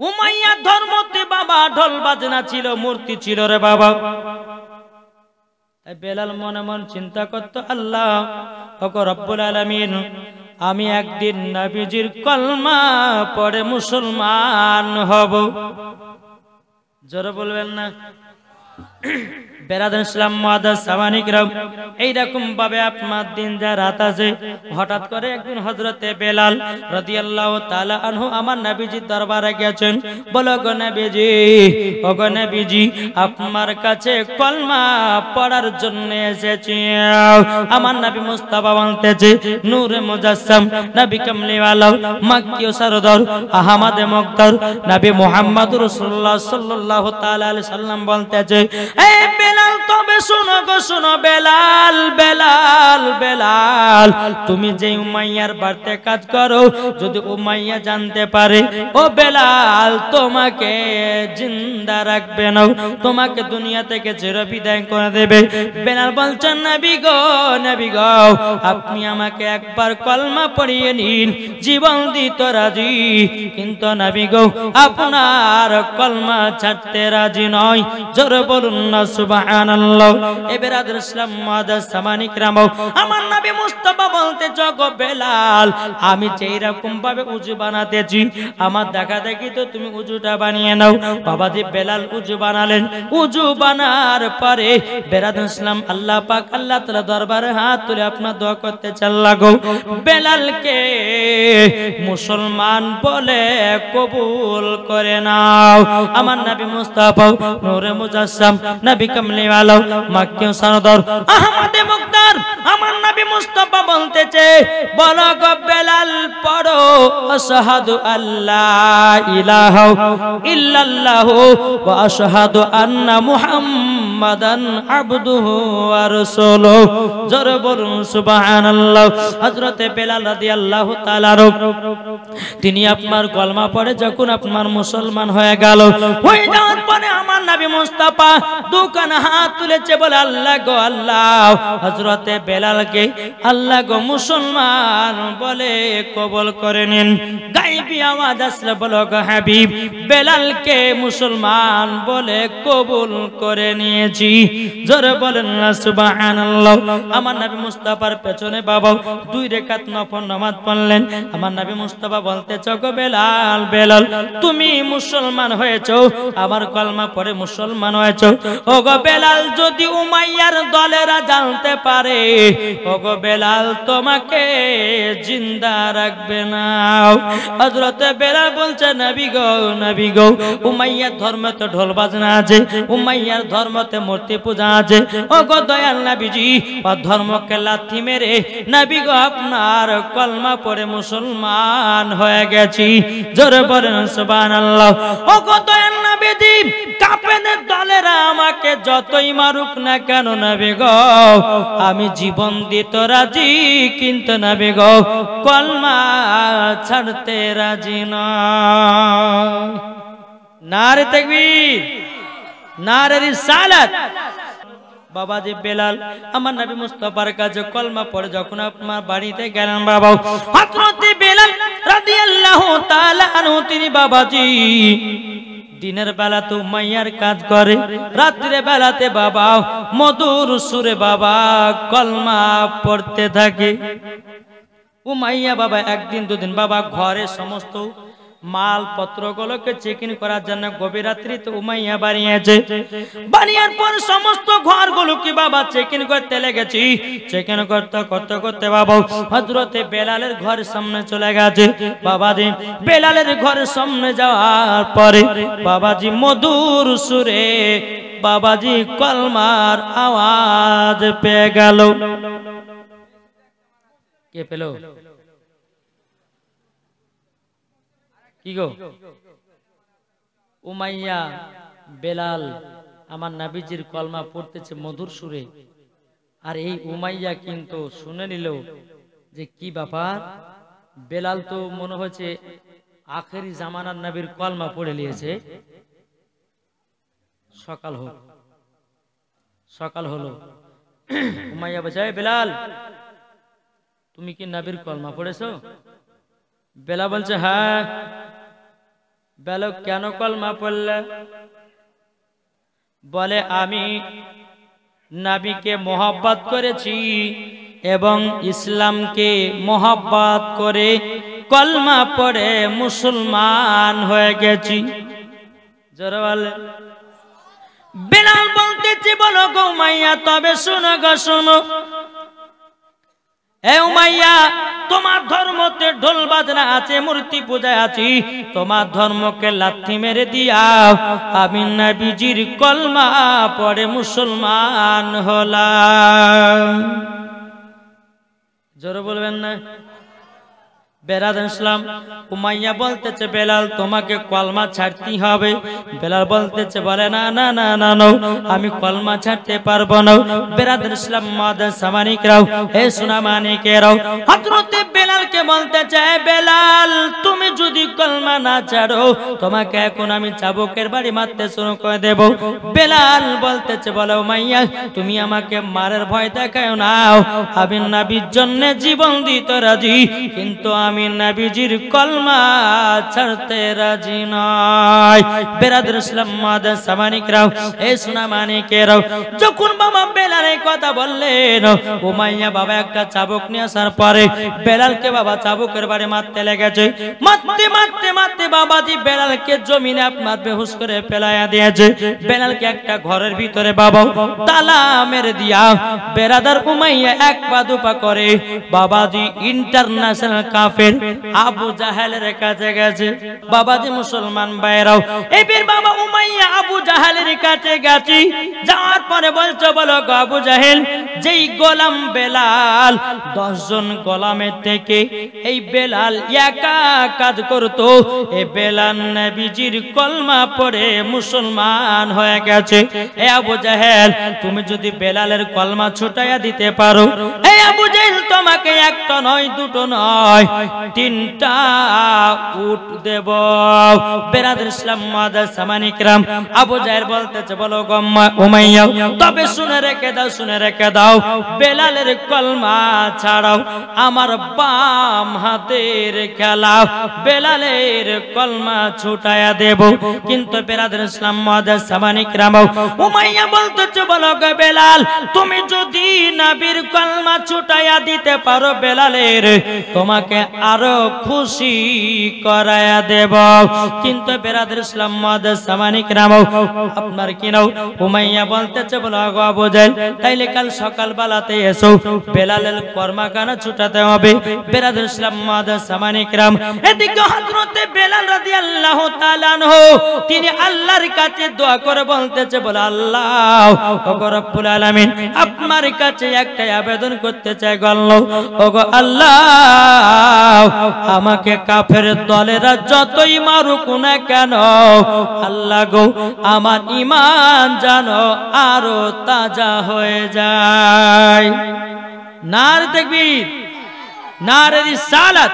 Umayya ধর্মতে বাবা ঢোল বাজনা ছিল, মূর্তি ছিল রে বাবা। বেলাল মনে মন চিন্তা করত, আল্লাহ ওগো রব্বুল আলামিন, আমি একদিন নবীজির কলমা পড়ে মুসলমান হব। জোরে বলবেন না? বেরাদার ইসলাম মুআদ্দাস সামানি কিরাম, এইরকম ভাবে আপনার দিন যা রাত আছে, হঠাৎ করে একদিন হযরতে বেলাল রাদিয়াল্লাহু তাআলা আনহু আমার নবীজির দরবারে গেছেন। বলো গো নবীজি, ও গো নবীজি, আপনার কাছে কলমা পড়ার জন্য এসেছি। আমার নবী মুস্তাফা বলতেছে, নূরে মুজাসসাম, নবী কামলিওয়ালা, মক্কি ও সরদার, আহমদে মুক্তার, নবী মুহাম্মদুর রাসূলুল্লাহ সাল্লাল্লাহু তাআলা আলাইহি সাল্লাম বলতেছে, এ বেলাল, তবে শোনো গো শোনো, বেলাল বেলাল বেলাল, তুমি যে উমাইয়ার বাড়িতে কাজ করো, যদি উমাইয়া জানতে পারে, ও বেলাল, তোমাকে জিন্দা রাখবে না, তোমাকে দুনিয়া থেকে চিরবিদায় করে দেবে। বেলাল বলছেন, নবী গো, নবী গো, আপনি আমাকে একবার কলমা পড়িয়ে নিন, জীবন দিতে রাজি, কিন্তু নবী গো, আপনার কলমা ছাড়তে রাজি নয়। জোরে বলুন না সুবহানাল্লাহ। এ বেরাদার ইসলাম মুআদ্দাস সামানি কিরাম, আমার নবী মুস্তাফা বলতে, জগো বেলাল, আমি যেই রকম ভাবে উযু বানাতেছি, আমার দেখা দেখি তো তুমি উযুটা বানিয়ে নাও। বাবাজি বেলাল উযু বানালেন। উযু বানার পরে বেরাদার ইসলাম, আল্লাহ পাক আল্লাহ তাআলা দরবারে হাত তুলে আপনার দোয়া করতে চাল লাগো, বেলালকে মুসলমান বলে কবুল করে নাও। আমার নবী মুস্তাফা নূরে মুজাসসাম, নবী কামলিওয়ালা, মক্কি ও সরদার, আহমদে মুক্তার, আমার নবী মুস্তাফা বলতেছে, বলো গো বেলাল, পড়ো আশহাদু আল্লা ইলাহা ইল্লাল্লাহু ওয়া আশহাদু আন্না মুহাম্মাদান আবদুহু ওয়া রাসূলুহু। জোরে বলুন সুবহানাল্লাহ। হযরতে বেলাল রাদিয়াল্লাহু তাআলা তিনি আপনার কলমা পড়ে যখন আপনার মুসলমান হয়ে গেল, হয়ে যাওয়ার পরে আমার নবী মুস্তাফা দুখানা হাত তুলেছে, বলে, আল্লাহ গো আল্লাহ, হযরতে বেলালকে আল্লাহ গো মুসলমান বলে কবুল করে নিন। গায়বী আওয়াজ আসলে, বলো গো হাবিব, বেলালকে মুসলমান বলে কবুল করে নিয়েছি। জোরে বলেন না সুবহানাল্লাহ। আমার নবী মুস্তাফার পেছনে বাবা 2 রাকাত নফল নামাজ পড়লেন। আমার নবী মুস্তাফা বলতেছে, গো বেলাল, বেলাল, তুমি মুসলমান হয়েছো, আমার কলমা পড়ে মুসলমান হয়েছো। ও গো বেলাল, যদি উমাইয়ার দলেরা জানতে পারে, ও গো বেলাল, তোমাকে জিন্দা রাখবে না। হযরতে বেলাল বলছে, নবী গো, নবী গো, উমাইয়ার ধর্মতে ঢোল বাজনা আছে, উমাইয়ার ধর্মতে মূর্তি পূজা আছে। ও গো দয়াল নবীজি, ও ধর্মকে লাথি মেরে নবী গো আপনার কলমা পড়ে মুসলমান হয়ে গেছি। জোরে বলেন সুবহানাল্লাহ। ও গো দয়াল নবীজি, কাফেরের দলেরা আমাকে যতই মারুক না কেন নবী গো, আমি জীবন দিতে রাজি, কিন্তু নবী গো কলমা ছাড়তে রাজি নয়। নারে তাকবীর, নারে রিসালাত। বাবাজি বেলাল আমার নবী মুস্তাফার কাছে কলমা পড়ে যখন আপনার বাড়িতে গেলেন, বাবা হযরতে বেলাল রাদিয়াল্লাহু তাআলা আনহু, তিনি বাবাজি দিনের বেলা তো উমাইয়ার কাজ করে, রাত্রে বেলাতে বাবা মধুর সুরে বাবা কলমা পড়তে থাকে। উমাইয়া বাবা একদিন দুদিন বাবা ঘরে সমস্ত মালপত্রগুলোকে চেকিং করার জন্য গভীর রাত্রিতে উমাইয়া বানিয়েছে। বানিয়ার পর সমস্ত ঘরগুলোকে বাবা চেকিং করতে লেগেছি। চেকিং করতে করতে করতে বাবা হযরতে বেলালের ঘরের সামনে চলে গেছে। বাবাজি বেলালের ঘরের সামনে যাওয়ার পরে বাবাজি মধুর সুরে বাবাজি কলমার আওয়াজ পেয়ে গেল। কে পেল? কি গো? উমাইয়া বেলাল আমার নবীজির কলমা পড়তেছে মধুর সুরে। আর এই উমাইয়া কিন্তু শুনে নিল যে কি ব্যাপার, বেলাল তো মনে হচ্ছে আখেরি জামানার নবীর কলমা পড়ে নিয়েছে। সকাল হোক, সকাল হলো। উমাইয়া বলছে, বেলাল তুমি কি নবীর কলমা পড়েছো? বেলাল বলছে, হ্যাঁ। বেলাল কেন কলমা পড়লে? বলে আমি নবীকে মোহাব্বত করেছি এবং ইসলামকে মোহাব্বত করে কলমা পড়ে মুসলমান হয়ে গেছি। জোরে বলে। বেলাল বলতেছে বলো গো উমাইয়া, তবে শোনো গো শোনো, এ উমাইয়া তোমার ধর্মতে ঢোল বাজনা আছে, মূর্তি পূজায় আছি, তোমার ধর্মকে লাথি মেরে দিয়াও আমি নবীজির কলমা পড়ে মুসলমান হলাম। জোরে বলবেন না? বেরাদার ইসলাম উমাইয়া বলতেছে বেলাল তোমাকে কলমা ছাড়তে হবে। বেলাল বলতেছে বলে না না না না না আমি কলমা ছাড়তে পারবো না। বেরাদার ইসলাম মাদার সামানিকরাও, হে সোনা মানিকেরাও, হযরত বেলালকে বলতেছে বেলাল তুমি যদি কলমা না ছাড়ো তোমাকে এখন আমি চাবুকের বাড়ি মারতে শুরু করে দেব। বেলাল বলতেছে বলে উমাইয়া তুমি আমাকে মারার ভয় দেখাও না, আমি নবীর জন্য জীবন দিতে রাজি, কিন্তু আমি নবীজির কলমা ছাড়তে রাজি নয়। বেরাদার ইসলাম মাদার সামানিকরাও, এই সোনা মানিকেরাও, যখন বাবা বেলাল এই কথা বললেন উমাইয়া বাবা একটা চাবুক নিয়ে আসার পরে বেলালকে বাবা চাবুকের বাড়ি মারতে লেগেছে। মারতে মারতে মারতে বাবাজি বেলালকে জমিনে আপনার বেহুশ করে ফেলাইয়া দিয়েছে। বেলালকে একটা ঘরের ভিতরে বাবা তালা মেরে দিয়া বেরাদার উমাইয়া এক পা দুপা করে বাবাজি ইন্টারন্যাশনাল কাফের আবু জাহেলের কাছে গেছে। বাবাজি মুসলমান ভাইরাও, এবার বাবা উমাইয়া আবু জাহেলের কাছে গেছে। যাওয়ার পরে বলছো বলো আবু জাহেল, যেই গোলাম বেলাল 10 জন গোলামের থেকে এই বেলাল একা কাজ করতো, এই বেলাল নবীজির কলমা পড়ে মুসলমান হয়ে গেছে। এ আবু জাহেল তুমি যদি বেলালের কলমা ছুটাইয়া দিতে পারো, এই আবু জাহেল তোমাকে একটা নয় দুটো নয় 3টা উট দেব। বেরাদার ইসলাম মাদার সামানিকরাম, আবু জাহেল বলতেছে বলো উমাইয়া তবে শুনে রেখে দাও, শুনে রেখে দাও, বেলালের কলমা ছাড়াও আমার বাম হাতের খেলা বেলালের কলমা ছুটায়া দেব। কিন্তু বেরাদার ইসলাম মাদার সামানিকরাম উমাইয়া বলতেছে বলো গো বেলাল তুমি যদি নবীর কলমা ছুটায়া দিতে পারো বেলালের, তোমাকে আরো খুশি করায়া দেব। কিন্তু বেরাদার ইসলাম মাদার সামানিকরাম আপনার কি নাও উমাইয়া বলতেছে বলো গো আবু জাহেল তাইলে কাল সকাল বেলাতে এসো, বেলালের কর্মখানা ছুটাতে হবে। বেরাদার ইসলাম মাদার সামানিকরাম, এদিকে হযরত বেলাল রাদিয়াল্লাহু তাআলা আনহু তিনি আল্লাহর কাছে দোয়া করে বলতেছে বলে আল্লাহ ওগো রব্বুল আলামিন আপনার কাছে একটা আবেদন করতে চাই গো আল্লাহ, ওগো আল্লাহ আমাকে কাফের দলেরা যতই মারুক না কেন আল্লাহ গো আমার ঈমান জানো আরো তাজা হয়ে যায়। নারে তাকবীর, নারে রিসালাত।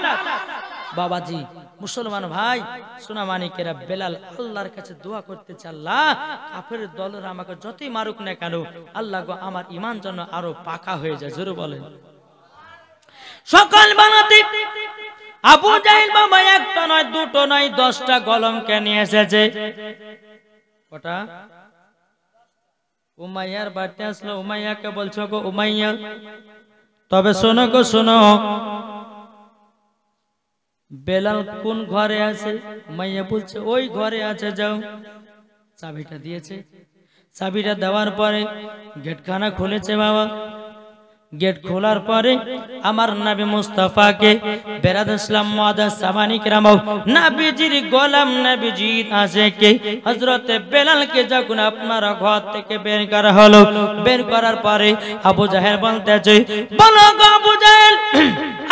বাবাজি মুসলমান ভাই সোনা মানিকেরা, বেলাল আল্লাহর কাছে দোয়া করতেছে আল্লাহ কাফের দলেরা আমাকে যতই মারুক না কেন আল্লাহ গো আমার ঈমান যেন আরো পাকা হয়ে যায়। জোরে বলেন। সকাল বানাতে আবু জাহেল বাবা একটা নয় দুটো নয় 10টা গোলামকে নিয়ে এসেছে। কটা? উমাইয়ার বাড়িতে আসলো। উমাইয়াকে বলছো গো উমাইয়া তবে শোনো গো শোনো, বেলাল কোন ঘরে আছে? উমাইয়া বলছে ওই ঘরে আছে, যাও। চাবিটা দিয়েছে। চাবিটা দেওয়ার পরে গেটখানা খুলেছে বাবা। গেট খোলার পরে আমার নবী মুস্তাফাকে বেরাদার ইসলাম মাদার সামানিকরাম নবীজির গোলাম নবীজির আশিকে হযরত বেলালকে যখন আপনার ঘর থেকে বের করা হলো, বের করার পরে আবু জাহেল বলতেছে বলো গো আবু জাহেল,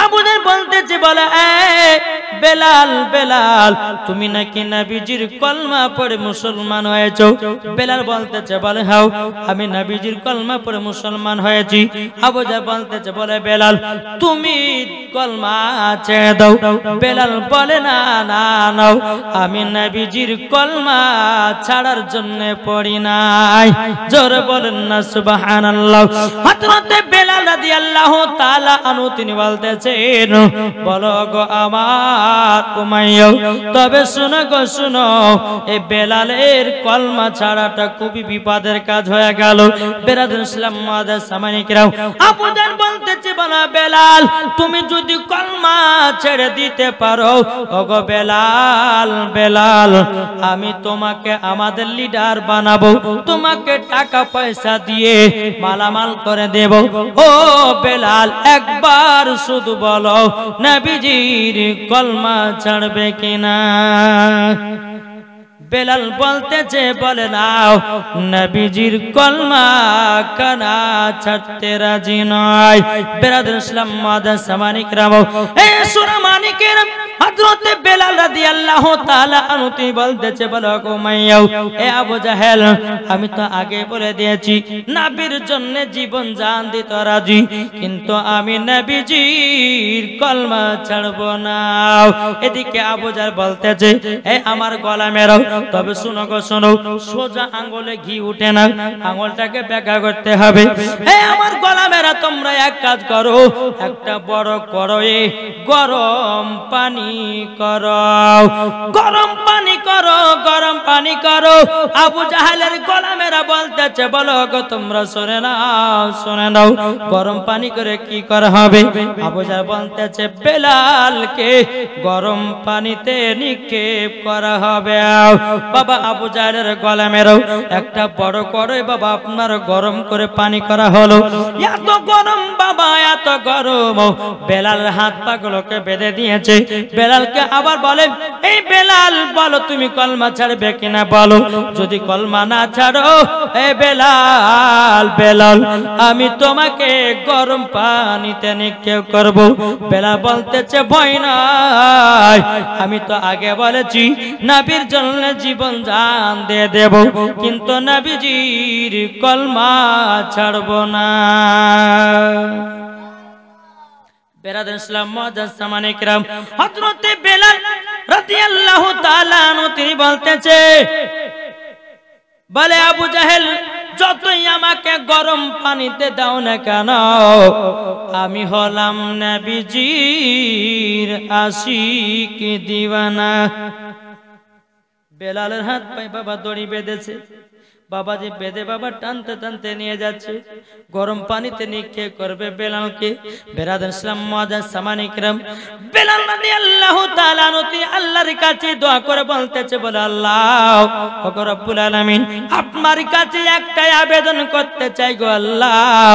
আবু জাহেল বলতেছে বলে বেলাল বেলাল তুমি নাকি নবীজির কলমা পড়ে মুসলমান হয়েছো? বেলাল বলতেছে বলে হাও আমি নবীজির কলমা পড়ে মুসলমান হয়েছি। আবু জাহেল বলতেছে বলে বেলাল তুমি কলমা ছেড়ে দাও। বেলাল বলে না না না আমি নবীজির কলমা ছাড়ার জন্য পড়ি নাই। জোরে বলেন না সুবহানাল্লাহ। হযরত বেলাল রাদিয়াল্লাহু তাআলা আনহু তিনি বলতেছে হয়েছেন, বলো গো আমার উমাইয়া। তবে শুনো গো শুনো, এই বেলালের কলমা ছাড়াটা খুবই বিপদের কাজ হয়ে গেল। বেরাদুল ইসলাম মুআজ্জাজ সামানি কিরাম, আবু জাহল বলতেছে, বলা বেলাল তুমি যদি কলমা ছেড়ে দিতে পারো, ওগো বেলাল বেলাল আমি তোমাকে আমাদের লিডার বানাবো, তোমাকে টাকা পয়সা দিয়ে মালামাল করে দেব। ও বেলাল একবার শুধু বলো নবীজির কলমা ছাড়বে কিনা। বেলাল বলতেছে, বলে নাও নবীজির কলমা কানা ছাড়তে রাজি নয়। বেরাদুল ইসলাম মুআজ্জাজ সামানি কিরাম, এ সোনা মানিকের হযরত বেলাল রাদিয়াল্লাহু তাআলা আনহু তিনি বলতেছে, বলো গো উমাইয়া, এ আবু জাহেল আমি তো আগে বলে দিয়েছি নবীর জন্য জীবন জান দিতে রাজি, কিন্তু আমি নবীজির কলমা ছাড়ব না। এদিকে আবু জাহেল বলতেছে, এ আমার গলা মেরাও, তবে শুনো গো শুনো, সোজা আঙ্গুলে ঘি উঠে না, আঙ্গুলটাকে বেঁকা করতে হবে। এ আমার গলা মেরা, তোমরা এক কাজ করো, একটা বড় কড়াইয়ে গরম পানি করো, গরম পানি করো, গরম পানি করো। আবু জাহেলের গলা মেরা বলতেছে, বলো গো তোমরা শুনে নাও শুনে নাও, গরম পানি করে কি করা হবে? আবু জাহেল বলতেছে, বেলালকে গরম পানিতে নিক্ষেপ করা হবে। বাবা আবু জাহেলের গলা মেরাও একটা বড় কড়াই বাবা আপনার গরম করে পানি করা হলো। এত গরম বাবা, এত গরম, বেলালের হাত পা গুলোকে বেঁধে দিয়েছে। বেলালকে আবার বলে, এই বেলাল বলো তুমি কলমা ছাড়বে কিনা বলো, যদি কলমা না ছাড়ো এ বেলাল বেলাল আমি তোমাকে গরম পানিতে নিক্ষেপ করব। বেলাল বলতেছে, ভয় নাই, আমি তো আগে বলেছি নবীর জন্য জীবন জান দিয়ে দেব, কিন্তু নবীজির কলমা ছাড়ব না। বেরাদুল ইসলাম মুআজ্জাজ সামানি কিরাম, হযরত বেলাল রাদিয়াল্লাহু তাআলা আনহু তিনি বলতেছে, বলে আবু জাহেল যতই আমাকে গরম পানিতে দাও না কেন, আমি হলাম নবীজির আশিক দিওয়ানা। বেলালের হাত পায়ে বাবা দড়ি বেঁধেছে, বাবা যে বেঁধে বাবা টানতে টানতে নিয়ে যাচ্ছে, গরম পানিতে নিক্ষেপ করবে বেলালকে। বেরাদুল ইসলাম মুআজ্জাজ সামানি কিরাম, বেলাল রাদিয়াল্লাহু তাআলা আনহু তিনি আল্লাহর কাছে দোয়া করে বলতেছে, বলে আল্লাহ ওগো রব্বুল আলামিন, আপনার কাছে একটাই আবেদন করতে চাই গো আল্লাহ,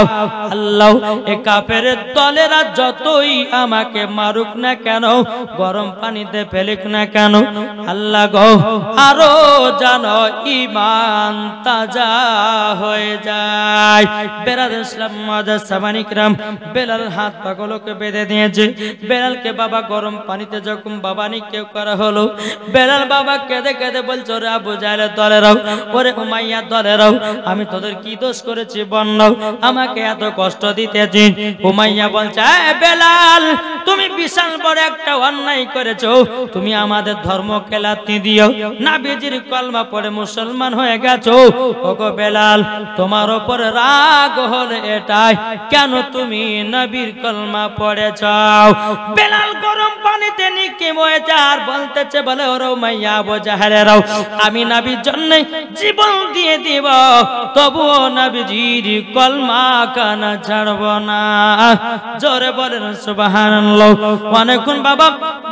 আল্লাহ এ কাফেরের দলেরা যতই আমাকে মারুক না কেন, গরম পানিতে ফেলুক না কেন, আল্লাহ গো আরো জানো ঈমান তাজা হয়ে যায়। বেরাদুল ইসলাম মুআজ্জাজ সামানি কিরাম, বেলাল হাত পাগুলোকে বেঁধে দিয়েছে। বেলালকে বাবা গরম পানিতে যখন বাবা নিক্ষেপ করা হলো, বেলাল বাবা কেঁদে কেঁদে বলছে, ওরে আবু জাহেলের দলেরাও, ওরে উমাইয়ার দলেরাও, আমি তোদের কি দোষ করেছি বন্নাও, আমাকে এত কষ্ট দিতেছি। উমাইয়া বলছে, বেলাল তুমি বিশাল বড় একটা অন্যায় করেছো, তুমি আমাদের ধর্মকে লাথি দিও, নবীজির কলমা পড়ে মুসলমান হয়ে গেছো। ওগো বেলাল তোমার উপর রাগ হলে এটাই, কেন তুমি নবীর কলমা পড়েছাও? বেলাল গরম পানিতে নিক্ষেপ হয়েছে আর বলতেছে, বলে ওরে উমাইয়া আবু জাহেলেরাও, আমি নবীর জন্য জীবন দিয়ে দিব, তবুও নবীজির কলমা কানা ছাড়ব না। জোরে বলেন সুবহানাল্লাহ। অনেকক্ষণ বাবা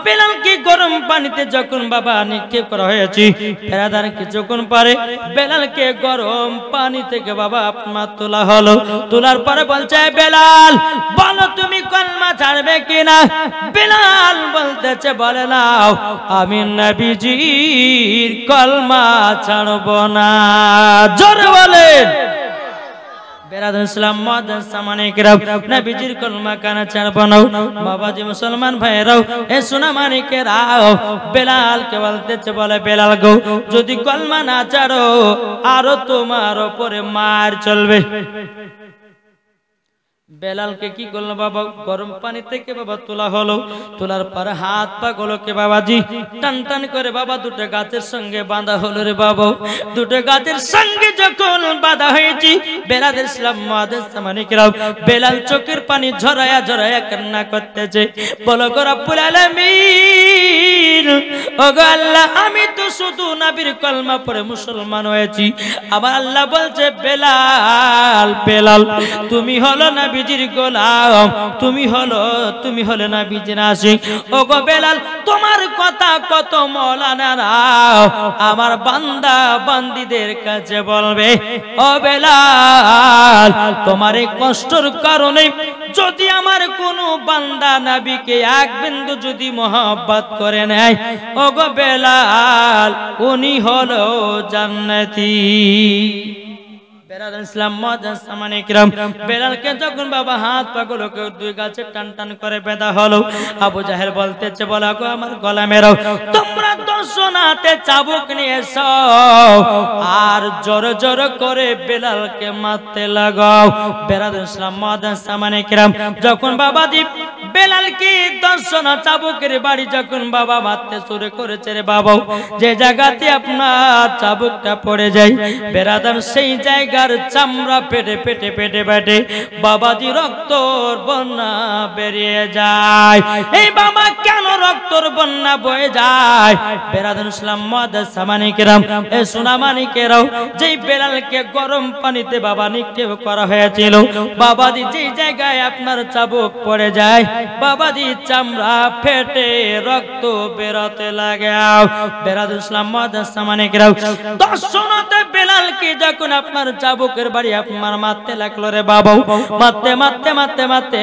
বেলালকে গরম পানিতে যখন বাবা নিক্ষেপ করা হয়েছে, ফেরাদার কিছুক্ষণ পরে বেলালকে গরম পানি থেকে বাবা আপনার তোলা হলো। তোলার পরে বলছে, বেলাল বলো তুমি কলমা ছাড়বে কিনা? বেলাল বলতেছে, বলে নাও আমি নবীজির কলমা ছাড়ব না। জোরে বলেন। বেরাদুল ইসলাম মুআজ্জাজ সামানি কিরাম, নবীজির কলমা কানা ছাড়ব না। বাবাজি মুসলমান ভাইরাও, এ সোনা মানিকেরাও, বেলালকে বলতেছে, বলে বেলাল গো যদি কলমা না ছাড়ো আরো তোমার উপরে মার চলবে। বেলালকে কি করলো বাবা, গরম পানি থেকে বাবা তোলা হলো, তোলার পর হাত পা গুলোকে বাবাজি টান টান করে বাবা দুটো গাছের সঙ্গে বাঁধা হলো রে বাবা। দুটো গাছের সঙ্গে যখন বাঁধা হয়েছি, বেলাল ইসলাম মানিকরাও বেলাল চোখের পানি ঝরায়া ঝরায়া কান্না করতেছে, বলো গো রব্বুল আলামিন, ও গো আল্লাহ, আমি তো শুধু নবীর কলমা পড়ে মুসলমান হয়েছি, আবার আল্লাহ বলছে বেলাল বেলাল তুমি হলো নবীজির গোলাম, তুমি হলো নবীজির আশিক। ও গো বেলাল, তোমার কথা কত মওলানারা আমার বান্দা বান্দীদের কাছে বলবে, ও বেলাল তোমার এই কষ্টের কারণে যদি আমার কোনো বান্দা নবীকে এক বিন্দু যদি মহব্বত করে নেয়, ও গো বেলাল উনি হলো জান্নাতি। বেলালকে যখন বাবা হাত পাগুলোকে দুই গাছে টান টান করে বেঁধা হলো, আবু জাহেল বলতেছে, বলা গো আমার গলা মেরাও, তোমরা 10 জন হাতে চাবুক নিয়ে এসো আর জোরে জোরে করে বেলালকে মারতে লাগাও। যখন বাবাজি বেলালকে 10 জন চাবুকের বাড়ি যখন বাবা মারতে শুরু করেছে রে বাবা, যে জায়গাতে আপনার চাবুকটা পড়ে যায় বেরাদার, সেই জায়গার চামড়া পেটে পেটে পেটে পেটে বাবাজি রক্তর বন্যা বেরিয়ে যায়। এই বাবা কেন রক্তর বন্যা বয়ে যায়? বেরাদার ইসলাম মানিকেরাম, এ সোনা মানিকেরাও, যেই বেলালকে গরম পানিতে বাবা নিক্ষেপ করা হয়েছিল, বাবাজি যেই জায়গায় আপনার চাবুক পড়ে যায়, বাবাজি চামড়া ফেটে রক্ত বেরোতে লাগে। বেরাদার ইসলাম মানিকেরাও, 10 জনতে বেলালকে যখন আপনার চাবুকের বাড়ি আপনার মারতে লাগলো রে বাবা, মারতে মারতে মারতে মারতে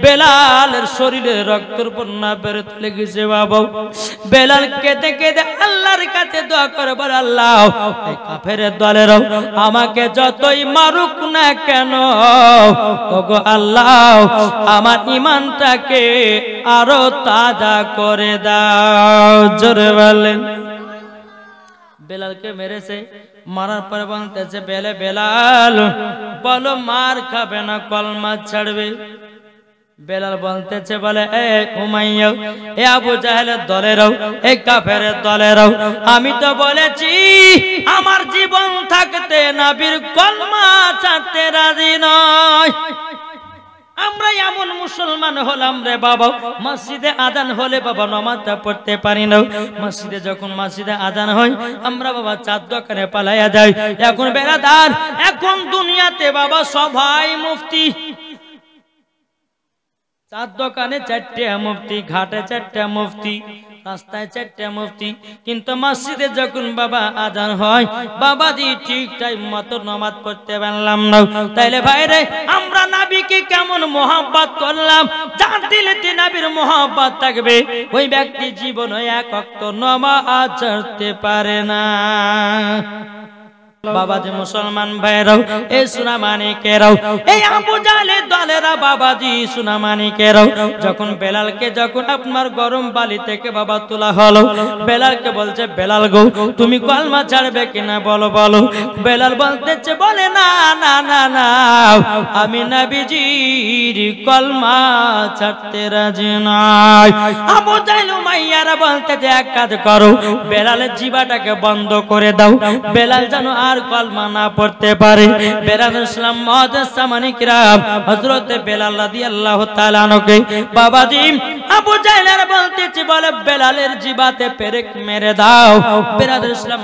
বেলালের শরীরে রক্তের বন্যা বেরোতে লেগেছে বাবা। বেলাল কেঁদে কেঁদে আল্লাহর কাছে দোয়া করে, বলে আল্লাহ, এই কাফেরের দলেরাও আমাকে যতই মারুক না কেন, ওগো আল্লাহ আমার ঈমানটাকে আরো তাজা করে দাও। জোরে বলেন। বেলালকে মেরেছে, মারার পরে বলতেছে, বেলাল বলো মার খাবে না কলমা ছাড়বে? বেলাল বলতেছে, বলে এ উমাইয়া, এ আবু জাহেলের দলেরাও, এ কাফেরের দলেরাও, আমি তো বলেছি আমার জীবন থাকতে নবীর কলমা ছাড়তে রাজি নয়। আমরা এমন মুসলমান হলাম রে বাবা, মসজিদে আজান হলে বাবা নামাজটা পড়তে পারি না। মসজিদে যখন মসজিদে আজান হয় আমরা বাবা চার দোকানে পালাইয়া যাই। এখন বেরাদার, এখন দুনিয়াতে বাবা সবাই মুফতি, চার দোকানে 4টে মুফতি, ঘাটে 4টে মুফতি, রাস্তায় 4টে মুফতি, কিন্তু মসজিদে যখন বাবা আজান হয় বাবাজি ঠিক টাইম মতো নামাজ পড়তে পারলাম না। তাইলে ভাইরে আমরা নবীকে কেমন মহব্বত করলাম? যার দিলেতে নবীর মহব্বত থাকবে ওই ব্যক্তি জীবনে এক ওয়াক্ত নামাজ ছাড়তে পারে না। বাবাজি মুসলমান ভাইরাও, এই সোনা মানিকেরাও, এই আবু জাহেলের দলেরা বাবাজি সোনা মানিকেরাও, যখন বেলালকে যখন আপনার গরম বালি থেকে বাবা তোলা হলো, বেলালকে বলছে, বেলাল গো তুমি কলমা ছাড়বে কিনা বলো বলো। বেলাল বলতেছে, বলে না না না না, আমি নবীজির কলমা ছাড়তে রাজি নই। আবু জাহেল উমাইয়ারা বলতেছে, এক কাজ করো, বেলালের জিহ্বাটাকে বন্ধ করে দাও, বেলাল যেন আর কলমা না পড়তে পারে। বেরাদার ইসলাম মানিকেরাম, হযরত বেলাল রাদিয়াল্লাহু তাআলা আনহুকে বাবাজি আবু জাহেল বলতেছে, বলে বেলালের জিহ্বাতে পেরেক মেরে দাও। বেরাদার ইসলাম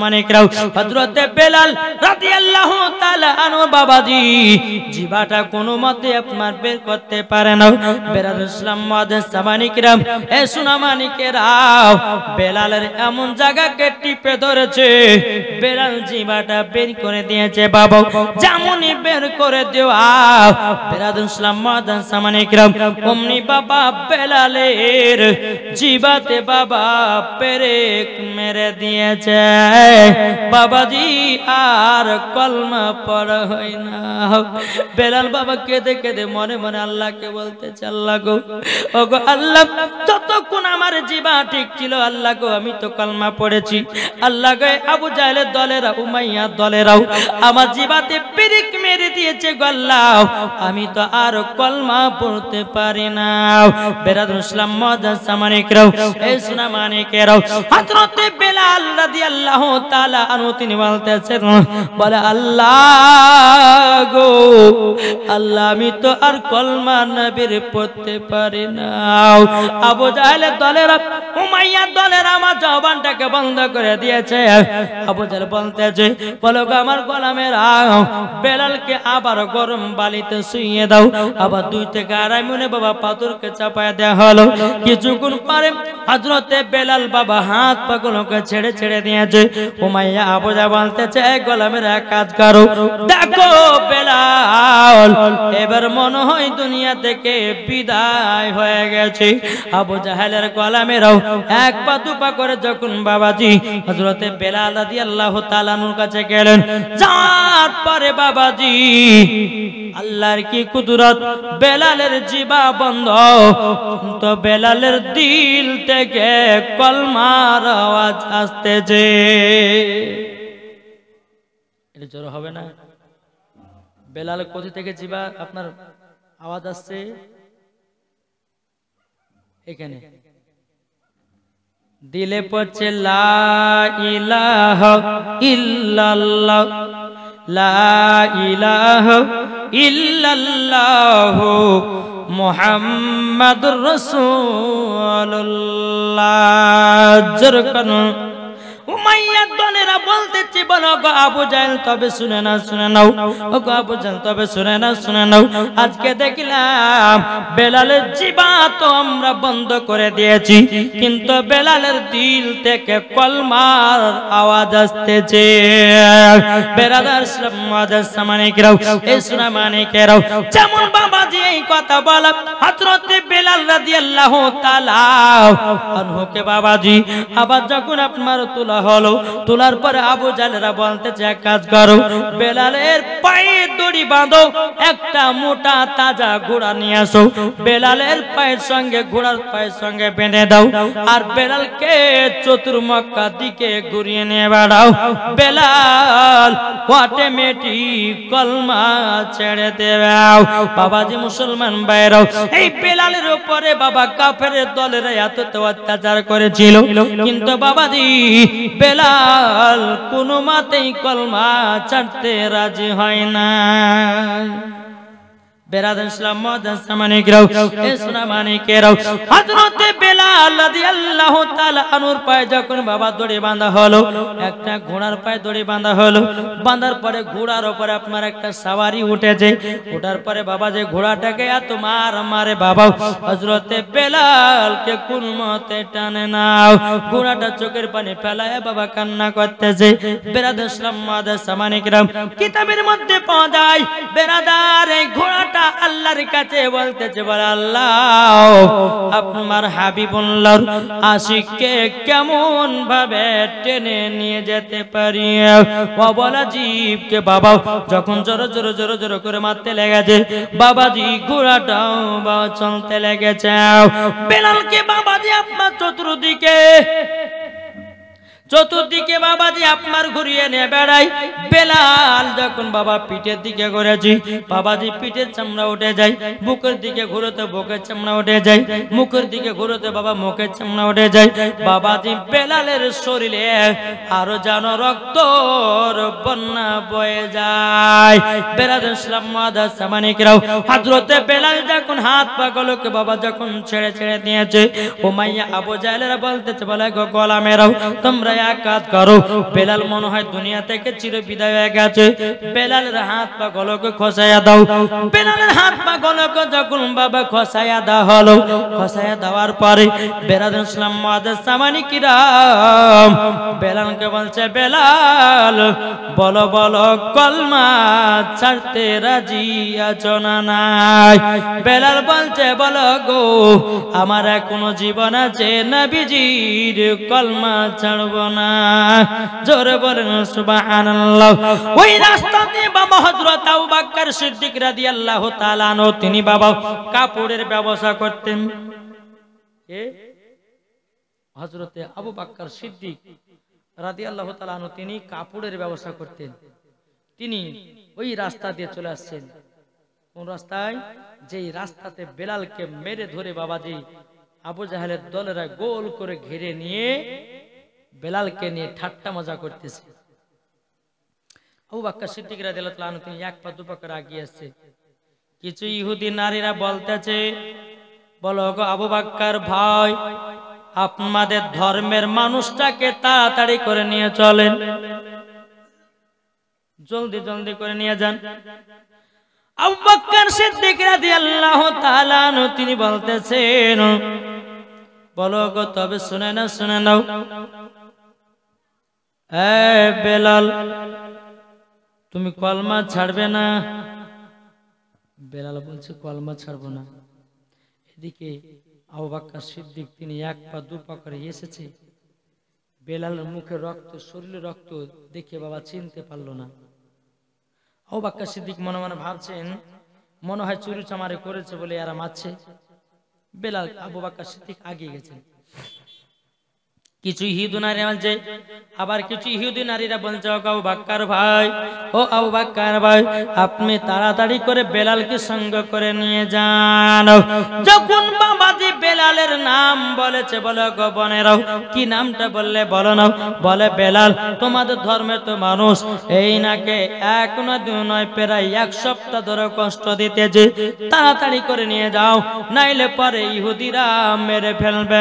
মানিকেরাম, হযরত বেলাল রাদিয়াল্লাহু তাআলা আনহু বাবাজি জিহ্বাটা কোনো মতে আপনার বের করতে পারে না। বেরাদার ইসলাম মানিকেরাম, এ সোনা মানিকেরাম, বেলালের এমন জায়গাকে টিপে ধরেছে, বেলাল জিহ্বাটা বের করে দিয়েছে বাবা। যেমনই বের করে দেওয়া বেরাদার ইসলাম মানিকেরাম, অমনি বাবা বেলালের জিহ্বাতে বাবা পেরেক মেরে দিয়েছে। বাবাজি আর কলমা পড়া হয় না। বেলাল বাবা কেঁদে কেঁদে মনে মনে আল্লাহকে বলতেছে, আল্লাহ গো, ও গো আল্লাহ, যতক্ষণ আমার জিহ্বা ঠিক ছিল আল্লাহ গো আমি তো কলমা পড়েছি। আল্লাহ গো আবু জাহেলের দলেরা উমাইয়া দলেরাও আমার জিবাতে পিরিক মেরে দিয়েছে গল্লাও, আমি তো আর কলমা পড়তে পারি না। বেরাদুল ইসলাম মুআজ্জাজ সামানিকরাও, এই সোনা মানিকেরাও, হযরতে বেলাল রাদিয়াল্লাহু তাআলা আনহু তিনি বলতেছেন, বলে আল্লাহ গো আল্লাহ, আমি তো আর কলমা নবীর পড়তে পারি না। আবু জাহেলের দলেরা, উমাইয়া দলের আমার জবানটাকে বন্ধ করে দিয়েছে। আবু জাহেল বলতেছে, বলো গো আমার গোলামেরা, বেলালকে আবার গরম বালিতে শুইয়ে দাও। আবার 2 থেকে 2.5 মনে বাবা পাথরকে চাপায় দেওয়া হলো। কিছুক্ষণ পরে হযরতে বেলাল বাবা হাত পাগুলোকে ছেড়ে ছেড়ে দিয়েছে। উমাইয়া আবু জাহেল বলতেছে, এই গোলামেরা কাজ করো, দেখো বেলাল এবার মনে হয় দুনিয়া থেকে বিদায় হয়ে গেছে। আবু জাহেলের গোলামেরাও এক পা দুপা করে যখন বাবাজি হযরতে বেলাল রাদিয়াল্লাহু তাআলা আনহুর কাছে গেলেন, যাওয়ার পরে বাবাজি আল্লাহর কি কুদরত, বেলালের জিবা বন্ধ, তো বেলালের দিল থেকে কলমার আওয়াজ আসতেছে। এটা জোর হবে না? বেলাল কোথা থেকে জিবা আপনার আওয়াজ আসছে? এখানে দিলে পড়ছে লা ইলাহা ইল্লাল্লাহ, লা ইলাহা ইল্লাল্লাহ মুহাম্মাদুর রাসূলুল্লাহ। জোরকান উমাইয়া দলেরা বলতেছে, বলো গো আবু জাহেল তবে শুনে নাও, শুনে নাও, ও গো আবু জাহেল তবে শুনে নাও, শুনে নাও, আজকে দেখলাম বেলালের জিবা তো আমরা বন্ধ করে দিয়েছি, কিন্তু বেলালের দিল থেকে কলমার আওয়াজ আসতেছে। বেরাদার ইসলাম মুআজ্জাজ সামানিকরাও, এই সোনা মানিকেরাও, যেমন বাবাজি এই কথা বলা হযরতে বেলাল রাদিয়াল্লাহু তাআলা আনহুকে বাবাজি আবার যখন আপনার তোলা হলো, তোলার পরে আবু জাহেলরা বলতেছে, এক কাজ করো, বেলালের পায়ে দড়ি বাঁধো, একটা মোটা তাজা ঘোড়া নিয়ে আসো, বেলালের পায়ের সঙ্গে ঘোড়ার পায়ের সঙ্গে বেঁধে দাও, আর বেলালকে চতুর্মুখা দিকে ঘুরিয়ে নিয়ে বেড়াও। বেলাল অটোমেটিক কলমা ছেড়ে দেবে। বাবাজি মুসলমান ভাইরাও, এই বেলালের উপরে বাবা কাফেরের দলেরা এত অত্যাচার করেছিল, কিন্তু বাবাজি বেলাল কোনো মাতেই কলমা ছাড়তে রাজি হয় না। বেরাদার ইসলাম মুআজ্জাজ সামানিকরাও, এই সোনা মানিকেরাও, হযরতে বেলাল রাদিয়াল্লাহু তাআলা আনহুর পায়ে যখন বাবা দড়ি বাঁধা হলো, একটা ঘোড়ার পায়ে দড়ি বাঁধা হলো, বাঁধার পরে ঘোড়ার উপরে আপনার একটা সওয়ারি উঠেছে, ওঠার পরে বাবা যে ঘোড়াটাকে এত মার মারে বাবা হযরতে বেলালকে কোন মতে টানে নাও, ঘোড়াটা চোখের পানি ফেলায় বাবা কান্না করতেছে। বেরাদার ইসলাম মুআজ্জাজ সামানিকরাও, কিতাবের মধ্যে পাওয়া যায় বেরাদার এই ঘোড়াটা আল্লাহর কাছে বলতেছে, বলে আল্লাহ আপনার হাবিবুল্লাহর আশিককে কেমন ভাবে টেনে নিয়ে যেতে পারি। ও বলা জীবকে বাবা যখন জোরে জোরে জোরে জোরে করে মারতে লেগেছে, বাবাজি ঘোড়াটাও বাবা চলতে লেগেছে। বেলালকে বাবাজি আপনার চতুর্দিকে বাবাজি আপনার ঘুরিয়ে নিয়ে বেড়াই। বেলাল যখন বাবা পিঠের দিকে ঘুরেছি, বাবাজি পিঠের চামড়া উঠে যায়, বুকের দিকে ঘুরোতে বুকের চামড়া উঠে যায়, মুখের দিকে ঘুরোতে বাবা মুখের চামড়া উঠে যায়। বাবাজি বেলালের শরীরে আরো যেন রক্তর বন্যা বয়ে যায়। বেরাদার ইসলাম মুআজ্জাজ সামানিকরাও, হযরতে বেলাল যখন হাত পা গুলোকে বাবা যখন ছেড়ে ছেড়ে দিয়েছে, উমাইয়া আবু জাহেলরা বলতেছে, বলে গো গোলামেরাও তোমরা এক কাজ করো, বেলাল মনে হয় দুনিয়া থেকে চির বিদায় হয়ে গেছে, বেলালের হাত পা গুলোকে খসাইয়া দাও। বেলালের হাত পা গুলোকে যখন বাবা খসাইয়া দেওয়া হলো, খসাইয়া দেওয়ার পরে বেরাদার ইসলাম মুআজ্জাজ সামানিকরাও বেলালকে বলছে, বেলাল বলো বলো কলমা ছাড়তে রাজি আছো না নাই? বেলাল বলছে, বলো গো আমার এখনো জীবন আছে, নবীজির কলমা ছাড়ব না। জোরে বলেন সুবহানাল্লাহ। ওই রাস্তা দিয়ে বাবা হযরত আবু বকর সিদ্দিক রাদিয়াল্লাহু তাআলা আনহু তিনি বাবা কাপড়ের ব্যবসা করতেন। কে? হযরতে আবু বকর সিদ্দিক রাদিয়াল্লাহু তাআলা আনহু তিনি কাপড়ের ব্যবস্থা করতেন। তিনি ওই রাস্তা দিয়ে চলে আসছেন। কোন রাস্তায়? যেই রাস্তাতে বেলালকে মেরে ধরে বাবাজি আবু জাহেলের দলেরা গোল করে ঘিরে নিয়ে বেলালকে নিয়ে ঠাট্টা মজা করতেছে। আবু বকর সিদ্দিক রাদিয়াল্লাহু তাআলা আনহু তিনি এক পা দু পা করে এগিয়ে আসছে। কিছু ইহুদি নারীরা বলতেছে, বলো গো আবু বকর ভাই, আপনাদের ধর্মের মানুষটাকে তাড়াতাড়ি করে নিয়ে চলেন, জলদি জলদি করে নিয়ে যান। আবু বকর সিদ্দিক রাদিয়াল্লাহু তাআলা আনহু তিনি বলতেছেন, বলো গো তবে শুনে নাও, এ বেলাল তুমি কলমা ছাড়বে না? বেলাল বলছে কলমা ছাড়বো না। এদিকে আবু বকর সিদ্দিক তিনি এক পা দু পা করে এসেছে। বেলালের মুখে রক্ত, শরীরে রক্ত দেখে বাবা চিনতে পারলো না। আবু বকর সিদ্দিক মনে মনে ভাবছেন, মনে হয় চুরি চামারি করেছে বলে এরা মারছে। বেলাল আবু বকর সিদ্দিক আগিয়ে গেছেন। কিছু ইহুদি নারী বলছে, আবার কিছু ইহুদি নারীরা বলছে, আবু বকর ভাই, ও আবু বকর ভাই, আপনি তাড়াতাড়ি করে বেলালকে সঙ্গ করে নিয়ে যান। যখন বাবাজি বেলালের নাম বলেছে, বলে গো বোনেরাও, কি নামটা বললে বলো না? বলে বেলাল তোমাদের ধর্মের তো মানুষ, এই নাকে এক নয় দুই নয় প্রায় এক সপ্তাহ ধরে কষ্ট দিতেছে, তাড়াতাড়ি করে নিয়ে যাও, নাইলে পরে ইহুদিরা মেরে ফেলবে।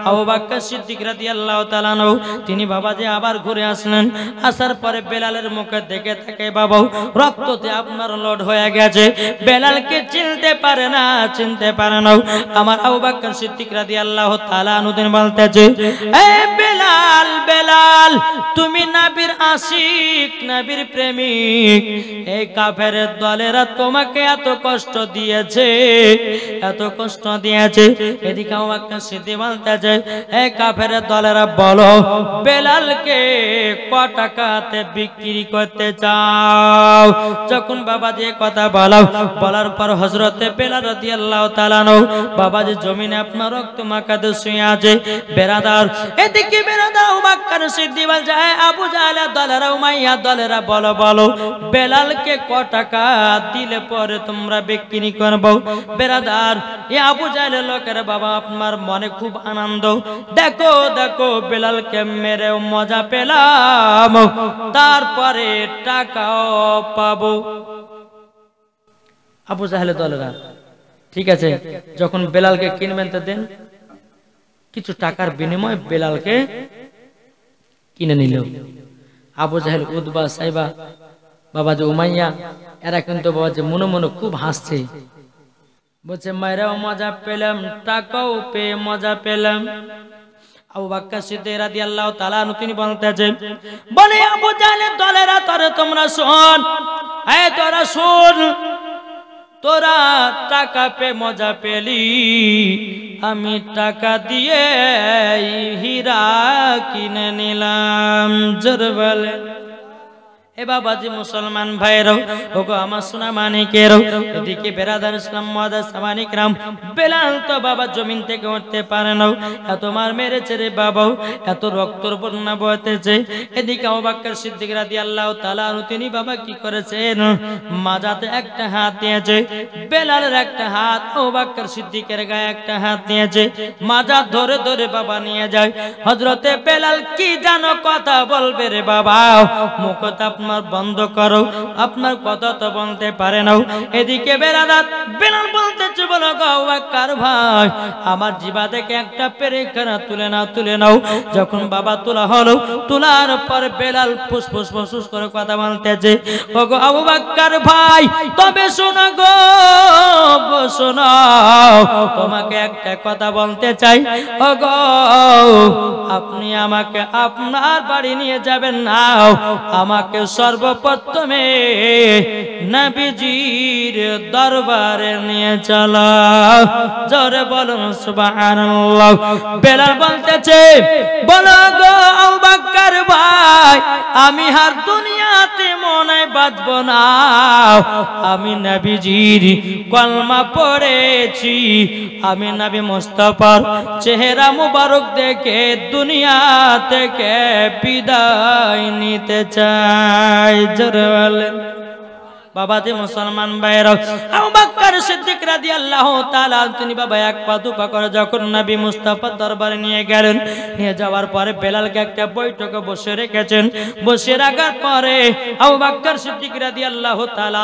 আবু বকর সিদ্দিক রাদিয়াল্লাহু তাআলা আনহু তিনি বাবাজি আবার ঘুরে আসলেন। আসার পরে বেলালের মুখে দেখে থাকে, বাবা রক্ততে আপনার লোড হয়ে গেছে, বেলালকে চিনতে পারে না। আমার আবু বকর সিদ্দিক রাদিয়াল্লাহু তাআলা আনহু তিনি বলতেছে, এ বেলাল, বেলাল তুমি নবীর আশিক, নবীর প্রেমিক, এই কাফেরের দলেরা তোমাকে এত কষ্ট দিয়েছে, এত কষ্ট দিয়েছে। এদিকে আবু বকর সিদ্দিক বলতেছে, এ কাফেরের দলেরা বলো বেলালকে ক টাকাতে বিক্রি করতে চাও? যখন বাবাজি কথা বলার পর হযরতে বেলাল রাদিয়াল্লাহু তাআলা আনহু বাবাজি জমিনে আপনার রক্ত মাখাতে শুয়ে আছে। বেরাদার, এদিকে বেরাদার আবু বকর সিদ্দিক বলছে, আবু জাহেলের দলেরা, উমাইয়া দলেরা বলো বেলালকে ক টাকা দিলে পরে তোমরা বিক্রি করবো? বেরাদার, এ আবু জাহেলের লোকেরা বাবা আপনার মনে খুব আনন্দ, দেখো দেখো বেলালকে মেরে মজা পেলাম, তারপরে টাকাও পাবো। আবু জাহেলের দলেরা ঠিক আছে, যখন বেলালকে কিনবেন তো দেন, কিছু টাকার বিনিময়ে বেলালকে কিনে নিল। আবু জাহেল, উতবা, সাইবা, বাবাজি উমাইয়া এরা কিন্তু বাবাজি মনে মনে খুব হাসছে, বলছে মায়েরাও মজা পেলাম, টাকাও পেয়ে মজা পেলাম। আবু বকর সিদ্দিক রাদিয়াল্লাহু তাআলা আনহু তিনি বলতেছে, বলে আবু জাহেলের দলেরা তোমরা শোন, তোরা শোন, তোরা টাকা পে মজা পেলি, আমি টাকা দিয়ে হীরা কিনে নিলাম। জোর বলে এ বাবাজি মুসলমান ভাইরাও, ওগো আমার সোনা মানিকেরাও, এদিকে বেরাদার ইসলাম মুআদ্দাস সামানিক রাম, বেলাল তো বাবা জমিন থেকে উঠতে পারে না, এত মার মেরেছে রে বাবাও, এত রক্তর বন্যা বইতেছে। এদিকে আবু বকর সিদ্দিক রাদিয়াল্লাহু তাআলা আনহু তিনি বাবা কি করেছেন, মাজাতে একটা হাত দিয়েছে, বেলালের একটা হাত, আবু বকর সিদ্দিকের গায়ে একটা হাত দিয়েছে, মাজা ধরে ধরে বাবা নিয়ে যায়। হযরতে বেলাল কি জানো কথা বলবে রে বাবা, মুখটা বন্ধ করো, আপনার কথা তো বলতে পারে না। এদিকে বেলাল বলতেছে, বলো গো আবু বকর ভাই, আমার জিবা থেকে একটা পেরেকখানা তুলে নাও। যখন বাবা তোলা হলো, তোলার পর বেলাল ফুসফুস ফুসফুস করে কথা বলতেছে, ও গো আবু বকর ভাই, তবে শোনো গো, শোনো, তোমাকে একটা কথা বলতে চাই। ও গো, আপনি আমাকে আপনার বাড়ি নিয়ে যাবেন না, আমাকে সর্বপ্রথমে নবীজির দরবারে নিয়ে চলো। জোরে বলুন সুবহানাল্লাহ। বেলাল বলতেছে, বলো গো আবু বকর ভাই, আমি আর দুনিয়াতে মনে বাঁচবো না। আমি নবীজির কলমা পড়েছি, আমি নবী মুস্তাফার চেহারা মুবারক দেখে দুনিয়া থেকে বিদায় নিতে চাই। জোরে বলেন। বাবাজি মুসলমান ভাইরা, আবু বকর সিদ্দিক রাদিয়াল্লাহু তাআলা তিনি বাবা এক পা দুপা করে যখন নবী মুস্তাফার দরবারে নিয়ে গেলেন, নিয়ে যাওয়ার পরে বেলালকে একটা বৈঠকে বসে রেখেছেন। বসে রাখার পরে আবু বকর সিদ্দিক রাদিয়াল্লাহু তাআলা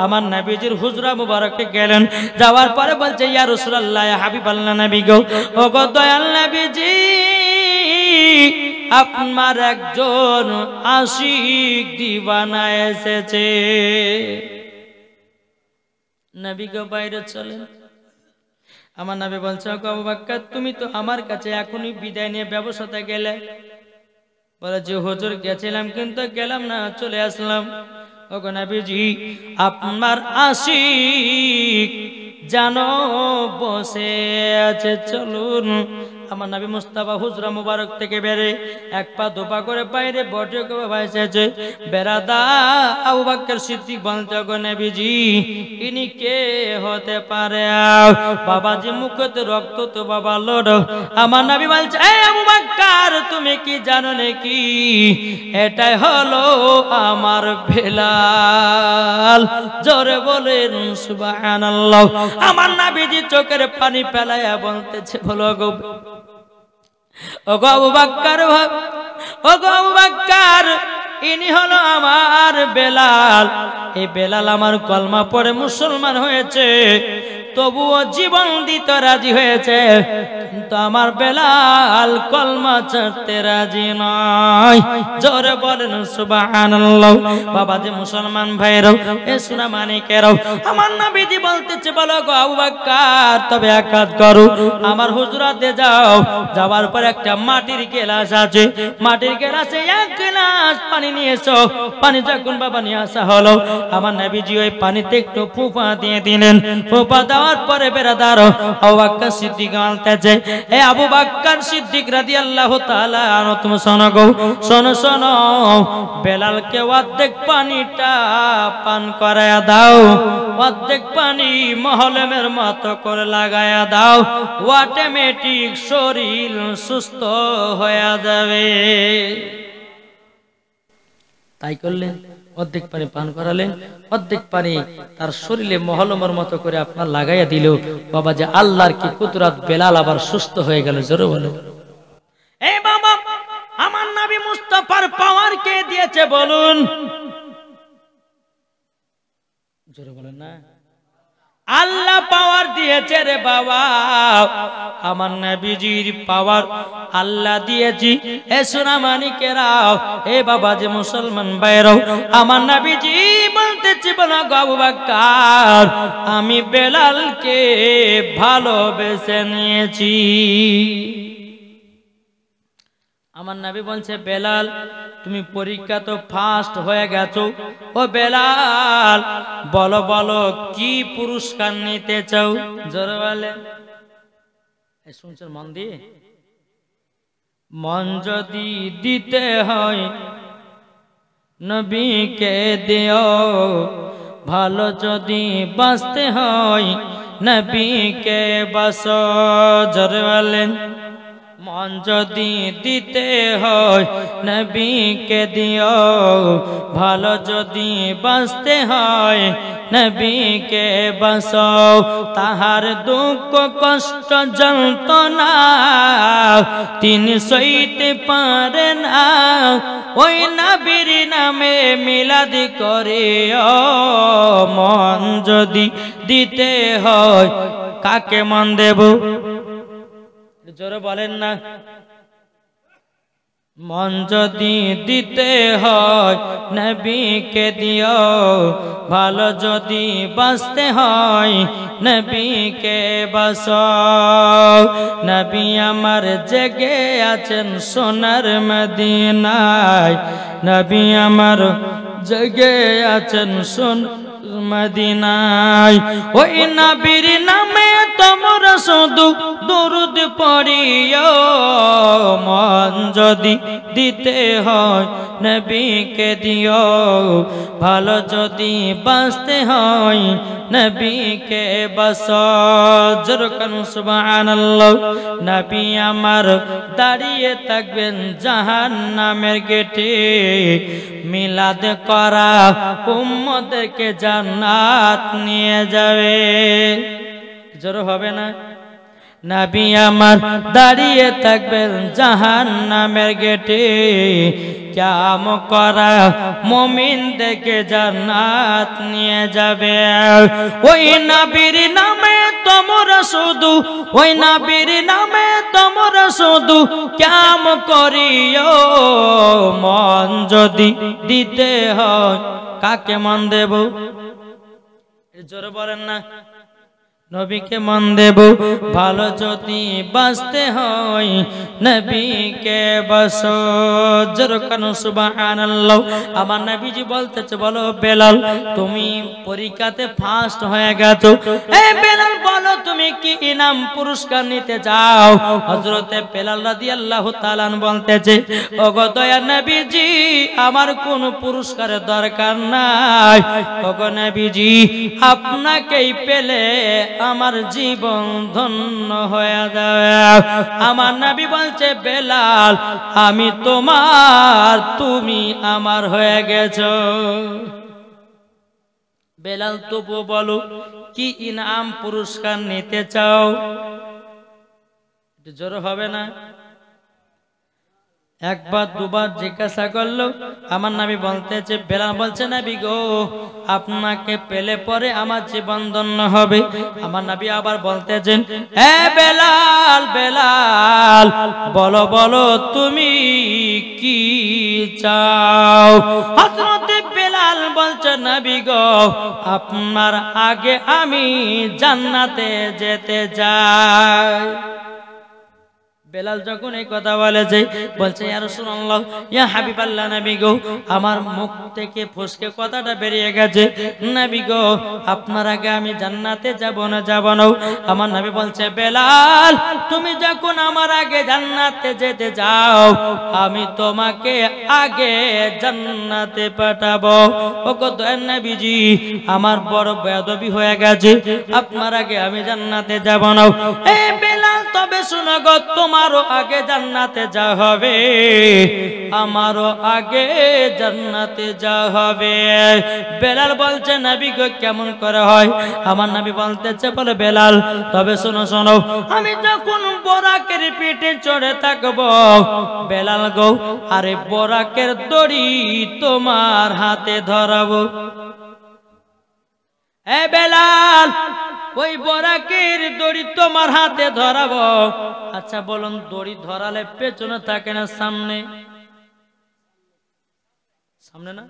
আমার নবীজির হুজরা মুবারকে গেলেন। যাওয়ার পরে বলছে, ইয়া রাসূলুল্লাহ, ইয়া হাবিবাল্লাহ, নবী গো, ও গো দয়াল নবীজি, আপনার একজন আশিক দিওয়ানা এসেছে। নবী গো বাইরে চলেন। আমার নবী বলছে, আবু বকর, তুমি তো আমার কাছে এখনই বিদায় নিয়ে ব্যবসাতে গেলে। বলে যে হুজুর গেছিলাম কিন্তু গেলাম না, চলে আসলাম। ওগো নবীজি, আপনার আশিক জানো বসে আছে, চলুন। আমার নবী মুস্তাফা হুজরা মুবারক থেকে বেরে এক পা দুপা করে বাইরে বটে ভাইসেছে। বেরাদা আবু বকর সিদ্দিক বলতে, গো নবীজি, ইনি কে হতে পারে? বাবাজি মুখতে রক্ত তো বাবা লোড। আমার নবী বলছে, এই আবু বকর, তুমি কি জানো নাকি এটাই হলো আমার বেলাল? জোরে বলেন সুবহানাল্লাহ। আমার নবীজি চোখের পানি ফেলায়া বলতেছে, বলো গো, ওগো আবু বকর, ওগো আবু বকর, ইনি হলো আমার বেলাল। এই বেলাল আমার কলমা পড়ে মুসলমান হয়েছে, তবুও জীবন দিতে রাজি হয়েছে, কিন্তু আমার বেলাল কলমা ছাড়তে রাজি নয়। জোরে বলেন সুবহানাল্লাহ। বাবাজি মুসলমান ভাইরাও, এ সোনা মানিকেরাও, আমার নবীজি বলতেছে, বলো গো আবু বকর, তবে এক কাজ করো, আমার হুজরাতে যাও। যাওয়ার পর একটা মাটির গ্লাস আছে, মাটির গ্লাসে এক গ্লাস পানি নিয়ে এসো। পানি যখন বাবা নিয়ে আসা হলো, আমার নবীজি ওই পানিতে একটু ফুফা দিয়ে দিলেন। ফুফা দেওয়ার পরে বেরাদার আবু বকর সিদ্দিক বলতেছে, এ আবু বকর সিদ্দিক রাদিয়াল্লাহু তাআলা আনহু, তুমি শোনো গো, শোনো শোনো, বেলালকে অর্ধেক পানিটা পান করায়া দাও, অর্ধেক পানি মহলমের মতো করে লাগায়া দাও, অটোমেটিক শরীর সুস্থ হয়ে যাবে। তাই করলেন, অর্ধেক পানি পান করালেন, অর্ধেক পানি তার শরীরে মহলমের মতো করে আপনার লাগাইয়া দিল। বাবা যে আল্লাহর কি কুদরত, বেলাল আবার সুস্থ হয়ে গেল। জোরে বলো। এই বাবা, আমার নবী মুস্তাফার পাওয়ার কে দিয়েছে বলুন? জোরে বলেন না। আল্লাহ পাওয়ার দিয়েছে রে বাবা। আমার নবীজির পাওয়ার আল্লাহ দিয়েছি। এ সোনা মানিকেরাও, এ বাবা যে মুসলমান ভাইরাও, আমার নবীজি বলতেছি, বলো গো আবু বকর, আমি বেলালকে ভালোবেসে নিয়েছি। আমার নবী বলছে, বেলাল, তুমি পরীক্ষা তো ফার্স্ট হয়ে গেছো। ও বেলাল, বলো বলো কি পুরস্কার নিতে চাও? জোরে বলে। শুনছেন মন দিয়ে? মন যদি দিতে হয় নবীকে দিও, ভালো যদি বাঁচতে হয় নবীকে বাঁচো। জোরে বলেন। মন যদি দিতে হয় নবীকে দিও, ভালো যদি বাঁচতে হয় নবীকে বাঁচো। তাহার দুঃখ কষ্ট যন্ত্রণা তিনি সইতে পারে না, ওই নবীর নামে মিলাদ করে। মন যদি দিতে হয়, কাকে মন দেব? জোরে বলেন না। মন যদি দিতে হয় নবীকে দিও, ভালো যদি বাঁচতে হয় নবীকে বাঁচো। নবী আমার জেগে আছেন সোনার মদিনায়, নবী আমার জেগে আছেন সোনার মদিনায়। ওই নবীর নামে তোমরা তোমরা শুধু দরুদ পড়িও মন যদি দিতে হয় নবীকে দিও ভালো যদি বাঁচতে হয় নবীকে বাসো জোরকান সুবহানাল্লাহ নবী আমার দাঁড়িয়ে থাকবেন জাহান্নামের গেটে মিলাদ করা উম্মতকে জান্নাত নিয়ে যাবে জোর হবে না নবী আমার দাঁড়িয়ে থাকবেন জাহান্নামের গেটে কিয়াম করা মুমিনদেরকে জান্নাত নিয়ে যাবে ওই নবীর নামে তোমরা শুধু ওই নবীর নামে তোমরা শুধু কিয়াম করিও মন যদি দিতে হয় কাকে মন দেব জোরে বলেন না নবীকে মন দেব ভালো যদি বাঁচতে হয় নবীকে বাসো জোরকান সুবহানাল্লাহ আমার নবীজি বলতেছে বলো বেলাল তুমি পরীক্ষাতে ফার্স্ট হয়ে গেছো এই বেলাল বলো তুমি কি ইনাম পুরস্কার নিতে চাও হযরতে বেলাল রাদিয়াল্লাহু তাআলা বলতেছে ওগো দয়ার নবীজি আমার কোনো পুরস্কারের দরকার নাই ওগো নবীজি আপনাকেই পেলে আমার জীবন ধন্য হয়ে যাবে আমার নবী বলছে বেলাল আমি তোমার তুমি আমার হয়ে গেছো বেলাল তবু বলো কি ইনাম পুরস্কার নিতে চাও জোর হবে না একবার দুবার জিজ্ঞাসা করলো আমার নবী বলতেছে বেলাল বলছে নবী গো আপনাকে পেলে পরে আমার জীবন ধন্য হবে আমার নবী আবার বলতেছেন হে বেলাল বেলাল বলো বলো তুমি কি চাও হযরত বেলাল বলছে নবী গো আপনার আগে আমি জান্নাতে যেতে চাই বেলাল যখন এই কথা বলেছে বলছে ইয়া রাসূলুল্লাহ ইয়া হাবিবাল্লাহ নবী গো আমার মুখ থেকে ফসকে কথাটা বেরিয়ে গেছে নবী গো আপনার আগে আমি জান্নাতে যাব না আমার নবী বলছে বেলাল তুমি যখন আমার আগে জান্নাতে যেতে যাও আমি তোমাকে আগে জান্নাতে পাঠাবো ওগো দয়ার নবীজি আমার বড় বেয়াদবি হয়ে গেছে আপনার আগে আমি জান্নাতে যাব না এ বেলাল তবে শুনো গো তোমারও আগে জান্নাতে যা হবে আমারও আগে জান্নাতে যা হবে বেলাল বলছে নবী গো কেমন করে হয় আমার নবী বলতেছে বলে বেলাল তবে শোনো শোনো আমি যখন বোরাকের পিঠে চড়ে থাকব বেলাল গো আরে বোরাকের দড়ি তোমার হাতে ধরাবো এ বেলাল ওই বোরাকের দড়ি তোমার হাতে ধরাবো আচ্ছা বলুন দড়ি ধরালে পেছনে থাকে না সামনে সামনে না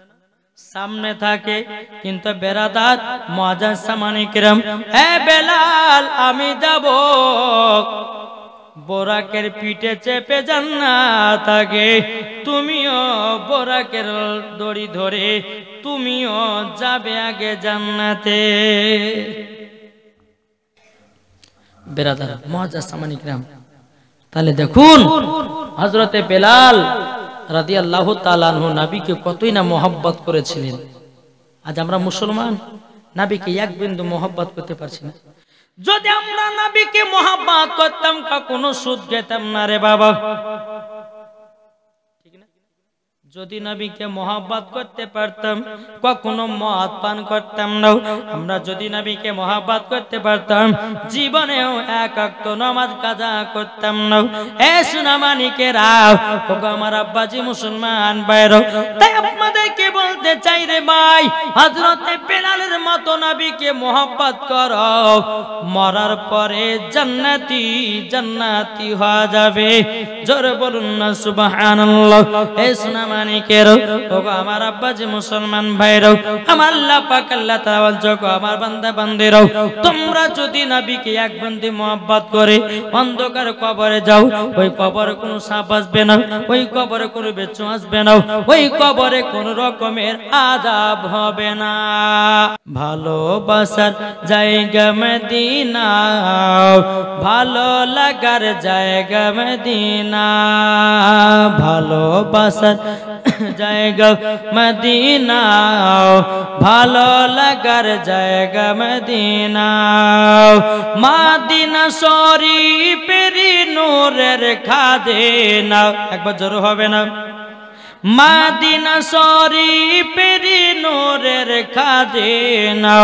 সামনে থাকে কিন্তু বেরাদার মুআজ্জাজ সামানি কিরাম এ বেলাল আমি যাব বোরাকের পিঠে চেপে জান্নাত আগে তুমিও বোরাকের দড়ি ধরে তুমিও যাবে আগে জান্নাতে বেরাদার মুআজ্জাজ সামানি কিরাম তাহলে দেখুন হযরতে বেলাল রাদিয়াল্লাহু তাআলা আনহু নবীকে কতই না মহব্বত করেছিলেন আজ আমরা মুসলমান নবীকে এক বিন্দু মহব্বত করতে পারছি না যদি আমরা নবীকে মহব্বত করতাম কখনো সুদ খেতাম না রে বাবা ঠিক না যদি নবীকে মহব্বত করতে পারতাম কখনো মদ পান করতাম না আমরা যদি নবীকে মহব্বত করতে পারতাম জীবনেও এক ওয়াক্ত নামাজ কাজা করতাম না এ সোনামানিকেরা ওগো আমার আব্বাজি মুসলমান ভাইরা তাই আপনাদেরকে বলতে চাই রে ভাই হযরতে বেলালের মতো নবীকে মহব্বত করো মরার পরে জান্নাতি জান্নাতি হয়ে যাবে জোরে বলুন না সুবহানাল্লাহ এ সোনামানিকেরা ওগো আমার আব্বাজি মুসলমান ভাইরা আমার আল্লাহ পাক আল্লাহ তাআলা বলছো আমার বান্দা বান্দিরা তোমরা যদি নবীকে এক বন্দি মহব্বত করে অন্ধকার কবরে যাও ওই কবরে কোনো সাপ আসবে না ওই কবরে কোনো বিচ্ছু আসবে না ওই কবরে কোনো রকম রকমের আযাব হবে না। ভালোবাসার জায়গা মদিনা, ভালো লাগার জায়গা মদিনা, ভালোবাসার জায়গা মদিনা, ভালো লাগার জায়গা মদিনা। মদিনা শরীফের নূরের খাদেনা, একবার জোরে হবে না? মদিনা শরীফের নূরের খাদেনা,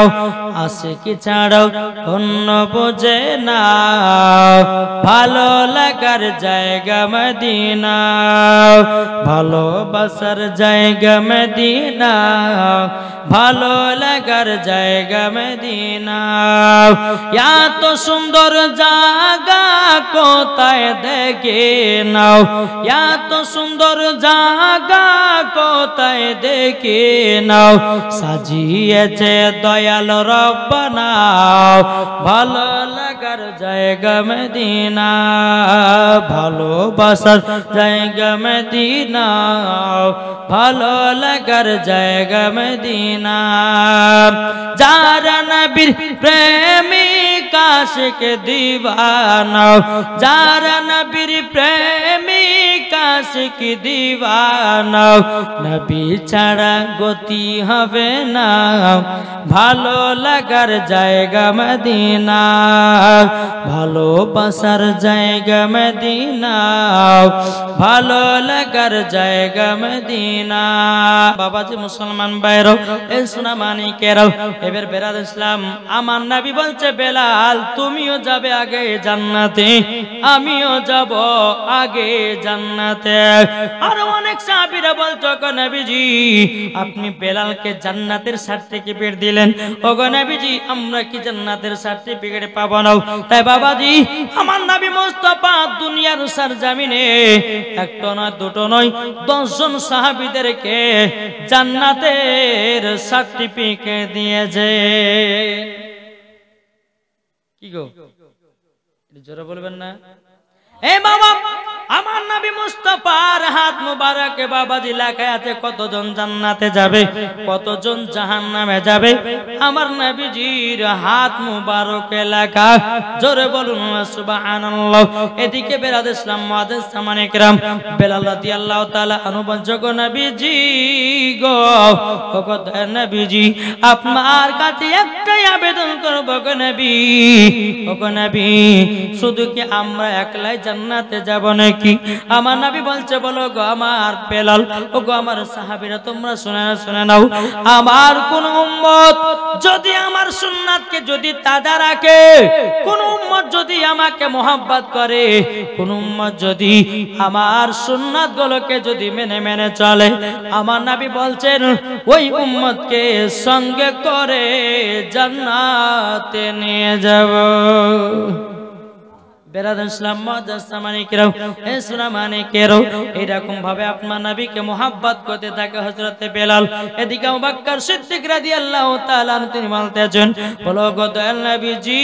আশিকি ছাড়াও অন্য বোঝে না, ভালো লাগার জায়গা মদিনা, ভালোবাসার জায়গা মদিনা, ভালো লাগার জায়গা মদিনা। এত সুন্দর জায়গা কোথায় দেখে নাও, এত সুন্দর জায়গা কোথায় দেখে নাও, সাজিয়েছে দয়াল রব্বানা, ভালো লাগার জায়গা মদিনা, ভালোবাসার জায়গা মদিনা, ভালো লাগার জায়গা মদিনা। যারা নবীর প্রেমিক আশিক দিওয়ানা, যারা নবীর প্রেমিক আশিক দিওয়ানা, নবী ছাড়া গতি হবে না, ভালো লাগার জায়গা মদিনা, ভালোবাসার জায়গা মদিনা, ভালো লাগার জায়গা মদিনা। বাবাজি মুসলমান ভাইরাও, এই সোনা মানিকেরাও, এবার বেরাদ ইসলাম, আমার নবী বলছে বেলাল তুমিও যাবে আগে জান্নাতে, আমিও যাব আগে জান্নাতে। আর অনেক সাহাবীরা বলতো গো নবীজি আপনি বেলালকে জান্নাতের সার্টিফিকেট দিলেন, ওগো নবীজি আমরা কি জান্নাতের সার্টিফিকেট পাবো না? তাই বাবাজি আমার নবী মুস্তাফা দুনিয়ার সরজমিনে একটা নয় দুটো নয় 10 জন সাহাবীদেরকে জান্নাতের সার্টিফিকেট দিয়েছে। কি গো জোরে বলবেন না? এ বাবা আমার নবী মুস্তাফার হাত মুবারকে বাবাজি লেখা আছে কতজন জান্নাতে যাবে, কতজন জাহান্নামে যাবে, আমার নবীজির হাত মুবারকে লেখা। জোরে বলুন সুবহানাল্লাহ। এদিকে বেরাদ ইসলাম মুআজ্জিজ সামানে کرام বেলাল রাদিয়াল্লাহু তাআলা আনহু বলছে গো নবীজি গো, ওগো নবীজি আপনার কাছে একটাই আবেদন করব গো নবী, ওগো নবী শুধু কি আমরা একলাই জান্নাতে যাব নাকি? আমার নবী বলছে বলো গো আমার বেলাল, ওগো আমার সাহাবীরা তোমরা শুনে নাও, আমার কোন উম্মত যদি আমার সুন্নাতকে যদি তাজা রাখে, কোন উম্মত যদি আমাকে মোহাব্বত করে, কোন উম্মত যদি আমার সুন্নাতগুলোকে যদি মেনে চলে, আমার নবী বলছেন ওই উম্মতকে সঙ্গে করে জান্নাতে নিয়ে যাব। বেরাদ ইসলাম মুআজ্জিজ সামানে کرام এ সোনা মানিকেরও এরকম ভাবে আপনার নবীকে মোহাব্বত করতে থাকে হযরতে বেলাল। এদিকে আবু বকর সিদ্দিক রাদিয়াল্লাহু তাআলা তিনি বলতেছেন বলো গো দয়াল নবীজি,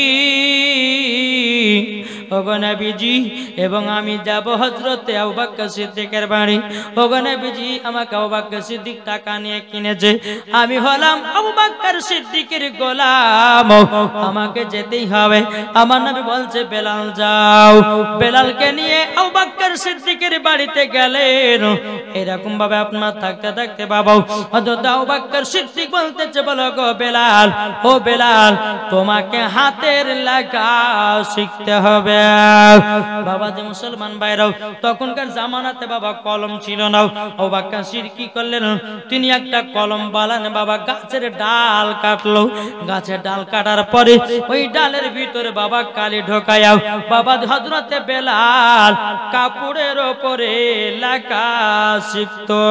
ওগো নবীজি এবং আমি যাব হযরতে আবু বকর সিদ্দিকের বাড়ি। ওগো নবীজি আমাকে আবু বকর সিদ্দিক টাকা নিয়ে কিনেছে, আমি হলাম আবু বকর সিদ্দিকের গোলাম, আমাকে যেতেই হবে। আমার নবী বলছে বেলাল যাও। বেলালকে নিয়ে আবু বকর সিদ্দিকের বাড়িতে গেলেন। এরকম ভাবে আপনার থাকতে থাকতে বাবা হযরত আবু বকর সিদ্দিক বলতেছে বলো গো বেলাল, ও বেলাল তোমাকে হাতের লেখা শিখতে হবে। বাবা যে মুসলমান ভাইরাও তখনকার জামানাতে বাবা কলম ছিল না। আবু বকর সিদ্দিক কি করলেন, তিনি একটা কলম বানালেন, বাবা গাছের ডাল কাটলো। গাছের ডাল কাটার পরে ওই ডালের ভিতরে বাবা কালি ঢোকায়া বাবা হযরতে বেলাল কাপড়ের উপরে লেখা শিখতো।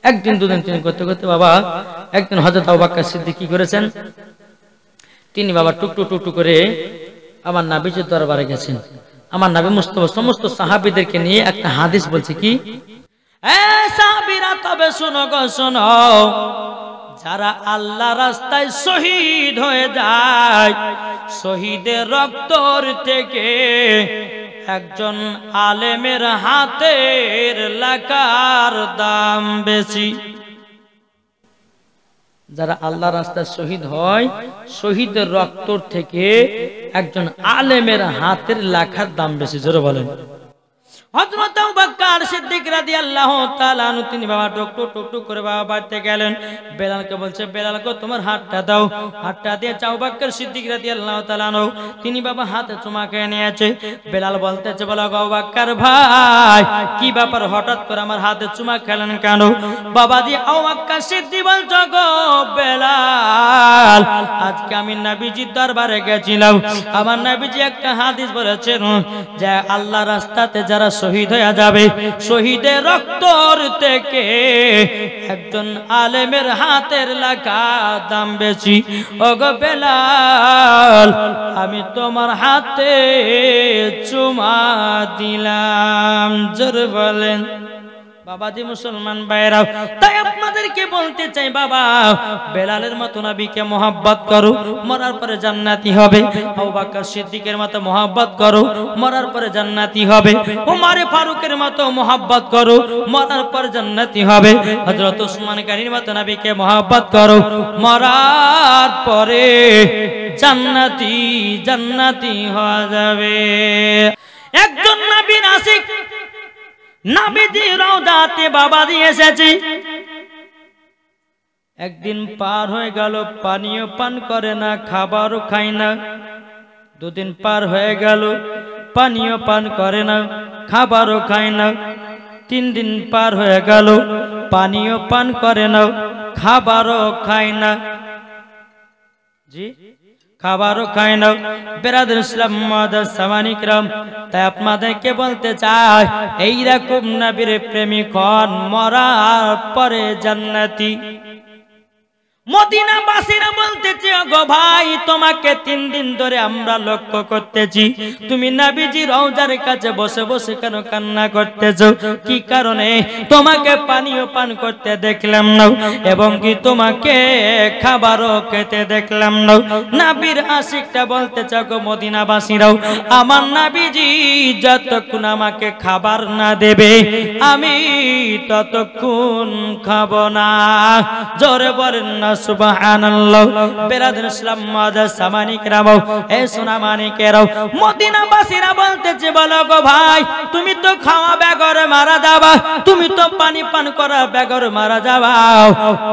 একদিন দুদিন তিনি করতে করতে বাবা একদিন হযরত আবু বকর সিদ্দিক কি করেছেন, তিনি বাবা টুকটু টুকটু করে আমার নবীজির দরবারে গেছেন। আমার নবী মুস্তাফা সমস্ত সাহাবীদেরকে নিয়ে একটা হাদিস বলছে কি, এ সাহাবীরা তবে শোনো গো শোনো, যারা আল্লাহ রাস্তায় শহীদ হয়ে যায়, শহীদের রক্তর থেকে একজন আলেমের হাতের লেখার দাম বেশি। যারা আল্লাহ রাস্তায় শহীদ হয়, শহীদের রক্ত থেকে একজন আলেমের হাতের লেখার দাম বেশি। জোরে বলেন। হযরত আবু বকর সিদ্দিক রাদিয়াল্লাহু তাআলা আনহু তিনি বাবা টুক করে বাবা বাড়িতে গেলেন। বেলালকে বলছে, বেলাল গো তোমার হাতটা দাও। হাতটা দিয়ে আবু বকর সিদ্দিক রাদিয়াল্লাহু তাআলা আনহু তিনি বাবা হাতে চুমা খেয়ে নিয়েছে। বেলাল বলতেছে, বলো গো আবু বকর ভাই কি ব্যাপার, হঠাৎ করে আমার হাতে চুমা খেলেন কেন? বাবা দিয়ে আবু বকর সিদ্দিক বলছো গো বেলাল, আজকে আমি নবীজির দরবারে গেছিলাম। আমার নবীজি একটা হাদিস বলেছেন যে আল্লাহ রাস্তাতে যারা শহীদ হয়ে যাবে, শহীদের রক্তর থেকে একজন আলেমের হাতের লেখা দাম বেশি। ওগো বেলাল আমি তোমার হাতে চুমা দিলাম। জোরে বলেন। বাবাজি মুসলমান ভাইরা, তাই আপনাদেরকে বলতে চাই বাবা বেলালের মতো নবীকে মহব্বত করো, মরার পরে জান্নাতি হবে। আবু বকর সিদ্দিকের মতো মহব্বত করো, মরার পরে জান্নাতি হবে। ওমর ফারুকের মতো মহব্বত করো, মরার পরে জান্নাতি হবে। হযরত ওসমান গনির মতো নবীকে মহব্বত করো, মরার পরে জান্নাতি হওয়া যাবে। একজন নবীর আশিক নবীজি রওজাতে বাবা দিয়ে এসেছে। একদিন পার হয়ে গেল, পানিও পান করে না, খাবারও খায় না। দুদিন পার হয়ে গেল, পানিও পান করে না, খাবারও খায় না। 3 দিন পার হয়ে গেল, পানিও পান করে না, খাবারও খায় না। জি খাবারও খায় না। বেরাদর ইসলাম মুআদ্দাস সামানি کرام, তাই আপনাদেরকে বলতে চাই এইরকম নবীর প্রেমিক হন, মরার পরে জান্নাতি। মদিনাবাসীরা বলতেছে, ওগো ভাই তোমাকে 3 দিন ধরে আমরা লক্ষ্য করতেছি, তুমি নবীজি রওজার কাছে বসে বসে কেন কান্না করতেছো? কি কারণে? তোমাকে পানিও পান করতে দেখলাম না, এবং কি তোমাকে খাবারও খেতে দেখলাম না। নবীর আশিকটা বলতেছে, ওগো মদিনাবাসীরাও, আমার নবীজি যতক্ষণ আমাকে খাবার না দেবে আমি ততক্ষণ খাবো না। জোরে বলেন না সুবহানাল্লাহ। বেরাদর ইসলাম মুআদ্দাস সামানি کرام, এ সোনা মানিকেরাও, মদিনাবাসীরা বলতেছে, বলো গো ভাই তুমি তো খাওয়া বেগর মারা যাবা, তুমি তো পানি পান করা বেগর মারা যাবা।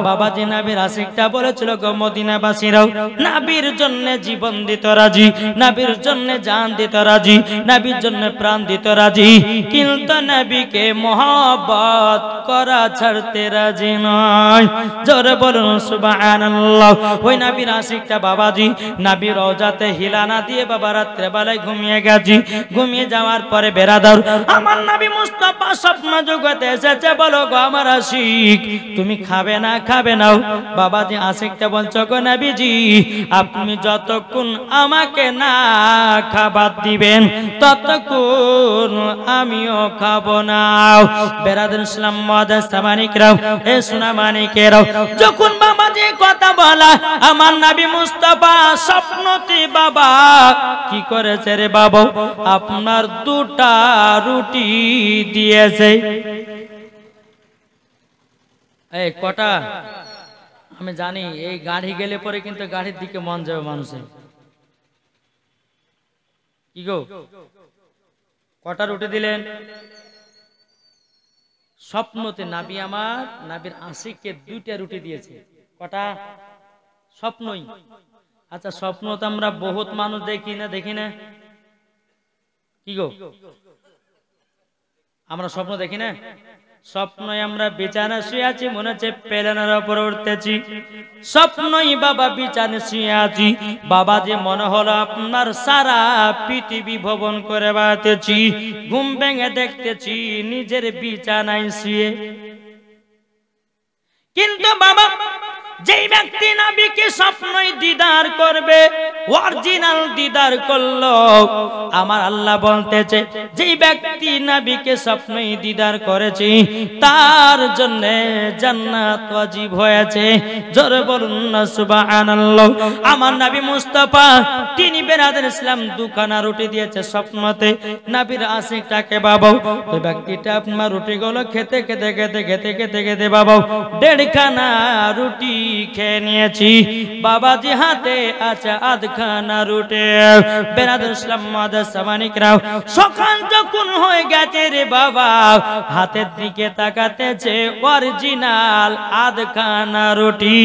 বাবাজি নবীর আশিকটা বলেছিল, গো মদিনাবাসীরাও, নবীর জন্য জীবন দিতে রাজি, নবীর জন্য জান দিতে রাজি, নবীর জন্য প্রাণ দিতে রাজি, কিন্তু নবীকে মহব্বত করা ছাড়তে রাজি নয়। জোরে বলুন সুবহানাল্লাহ। ওই নবীর আশিকটা বাবাজি নবীর রওজাতে হিলানা দিয়ে বাবা রাত্রে বেলায় ঘুমিয়ে গেছি। ঘুমিয়ে যাওয়ার পরে বেরাদার আমার নবী মুস্তাফা স্বপ্ন জগতে এসেছে, বলো গো আমার আশিক তুমি খাবে না? খাবে নাও। বাবাজি আশিকটা বলছো, গো নবীজি আপনি যতক্ষণ আমাকে না খাবার দিবেন ততক্ষণ আমিও খাবো না। বেরাদর ইসলাম মুআদ্দাস সামানি کرام, এ সোনা মানিকেরাও, যখন বাবাজি কথা বলা আমার নবী মুস্তাফা স্বপ্নতে বাবা কি করেছে রে বাবা, আপনার 2টা রুটি দিয়েছে। এই কটা আমি জানি, এই গাড়ি গেলে পরে কিন্তু গাড়ির দিকে মন যাবে মানুষের। কি গো কটা রুটি দিলেন? স্বপ্নতে নবী আমার নবীর আশিককে 2টা রুটি দিয়েছে। কটা? স্বপ্নই। আচ্ছা স্বপ্ন তো আমরা বহুত মানুষ দেখি না, দেখি না? কি গো আমরা স্বপ্ন দেখি না? স্বপ্নই আমরা বিছানা শুয়ে আছি, মনে হচ্ছে প্লেনের উপর উঠতেছি। স্বপ্নই বাবা বিছানা শুয়ে আছি, বাবা যে মনে হলো আপনার সারা পৃথিবী ভ্রমণ করে বেড়াতেছি। ঘুম ভেঙে দেখতেছি নিজের বিছানায় শুয়ে। কিন্তু বাবা যেই ব্যক্তি নবীকে স্বপ্নই দিদার করবে অরিজিনাল দিদার করলো। আমার আল্লাহ বলতেছে যে ব্যক্তি নবীকে স্বপ্নেই দিদার করেছে তার জন্য জান্নাত ওয়াজিব হয়েছে। জোরে বলুন না সুবহানাল্লাহ। আমার নবী মুস্তাফা তিনি বেরাদার ইসলাম দুখানা রুটি দিয়েছে স্বপ্নতে। নবীর আশিকটাকে বাবা ওই ব্যক্তিটা আপনার রুটিগুলো খেতে খেতে খেতে খেতে খেতে খেতে বাবা 1.5 খানা রুটি খেয়ে নিয়েছি। বাবাজি হাতে আছে 1/2 খানা রুটি। বেরাদার ইসলাম মাদ্রাসা মানিকরাও সকাল যখন হয়ে গেছে রে বাবা হাতের দিকে তাকাতেছে অরিজিনাল 1/2 খানা রুটি।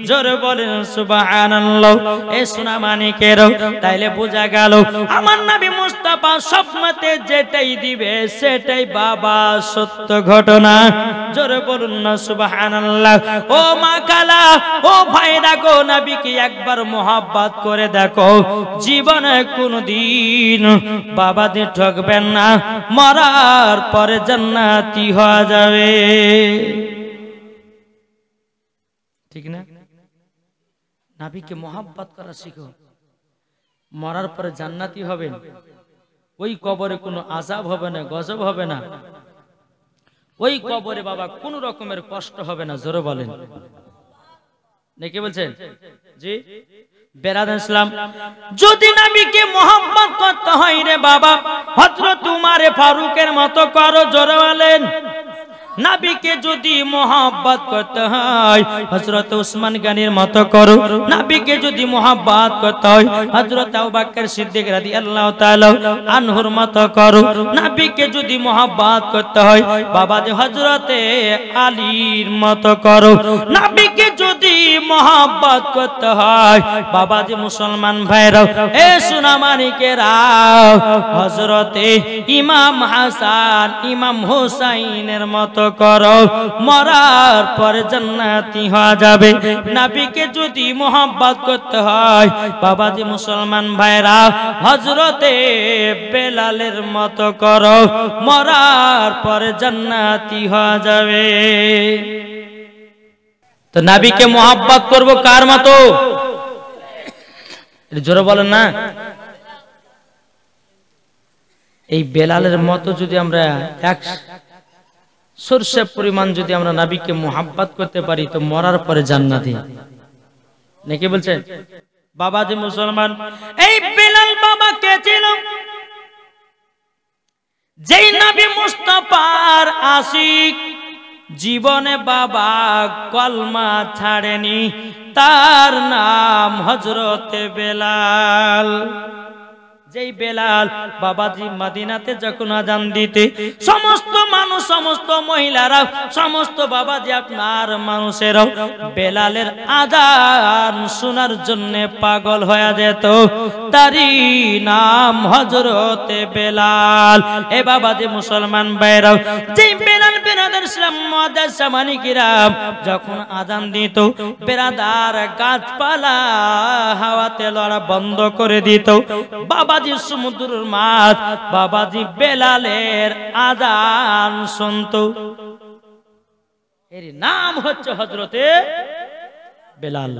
জোরে বলেন সুবহানাল্লাহ। এ সোনা মানিকেরও তাইলে বোঝা গেল আমার নবী মুস্তাফা স্বপ্নতে যেটাই দিবে সেটাই বাবা সত্য ঘটনা। জোরে বলুন না সুবহানাল্লাহ। ও মা খালা ও ভাইরা গো নবীকে একবার মোহাব্বত করে দেখো, জীবনে কোনদিন বাবাদের ঠকবেন না, মরার পরে জান্নাতি হয়ে যাবে। ঠিক না? নবীকে মোহাব্বত করা শিখো, মরার পরে জান্নাতি হবেন। ওই কবরে কোনো আযাব হবে না, গজব হবে না। ওই কবরে বাবা কোন রকমের কষ্ট হবে না। জোরে বলেন নাকি বলছেন? জি বেরাদার ইসলাম যদি নবীকে মোহাব্বত করতে হয় রে বাবা হযরত উমর ফারুকের মতো করো। জোরে বলেন। নবীকে যদি মোহাব্বত করতে হয় হযরত উসমান গনির মতো করো। নবীকে যদি মোহাব্বত করতে হয় হযরত আবু বকর সিদ্দিক রাদিয়াল্লাহু তাআলা আনহুর মতো করো। নবীকে যদি মোহাব্বত করতে হয় বাবা যে হযরতে আলীর মতো করো। নবীকে যদি মোহাব্বত করতে হয় বাবা যে মুসলমান ভাইরা এ সোনা মানিকেরা হযরতে ইমাম হাসান ইমাম হুসাইনের মতো করো, মরার পরে জান্নাতি হয়ে যাবে। নবীকে যদি মোহাব্বত করতে হয় বাবাজি মুসলমান ভাইরা হযরতে বেলালের মতো করো, মরার পরে জান্নাতি হয়ে যাবে। তো নবীকে মোহাব্বত করব কার মতো? জোরে বলেন না। এই বেলালের মতো যদি আমরা এক সরষে পরিমাণ যদি আমরা নবীকে মোহাব্বত করতে পারি তো মরার পরে জান্নাতি নাকি বলছেন? বাবাজি মুসলমান এই বেলাল বাবা কে ছিল? যেই নবী মুস্তাফার আশিক, জীবনে বাবা কলমা ছাড়েনি, তার নাম হযরতে বেলাল। যেই বেলাল বাবাজি মদিনাতে যখন আযান দিতে সমস্ত মানুষ, সমস্ত মহিলারা, সমস্ত বাবাজি আপনার মানুষেরাও বেলালের আযান শোনার জন্য পাগল হয়ে যেত। তারই নাম হযরতে বেলাল। এ বাবাজি মুসলমান ভাইরাও যেই বেলাল বেরাদার ইসলাম মাদ্রাসা মানিকিরাম যখন আযান দিত বেরাদার গাছপালা হাওয়াতে লড়া বন্ধ করে দিত। বাবা সমুদ্রের মাছ বাবাজি বেলালের আযান শুনতো। এর নাম হচ্ছে হযরতে বেলাল।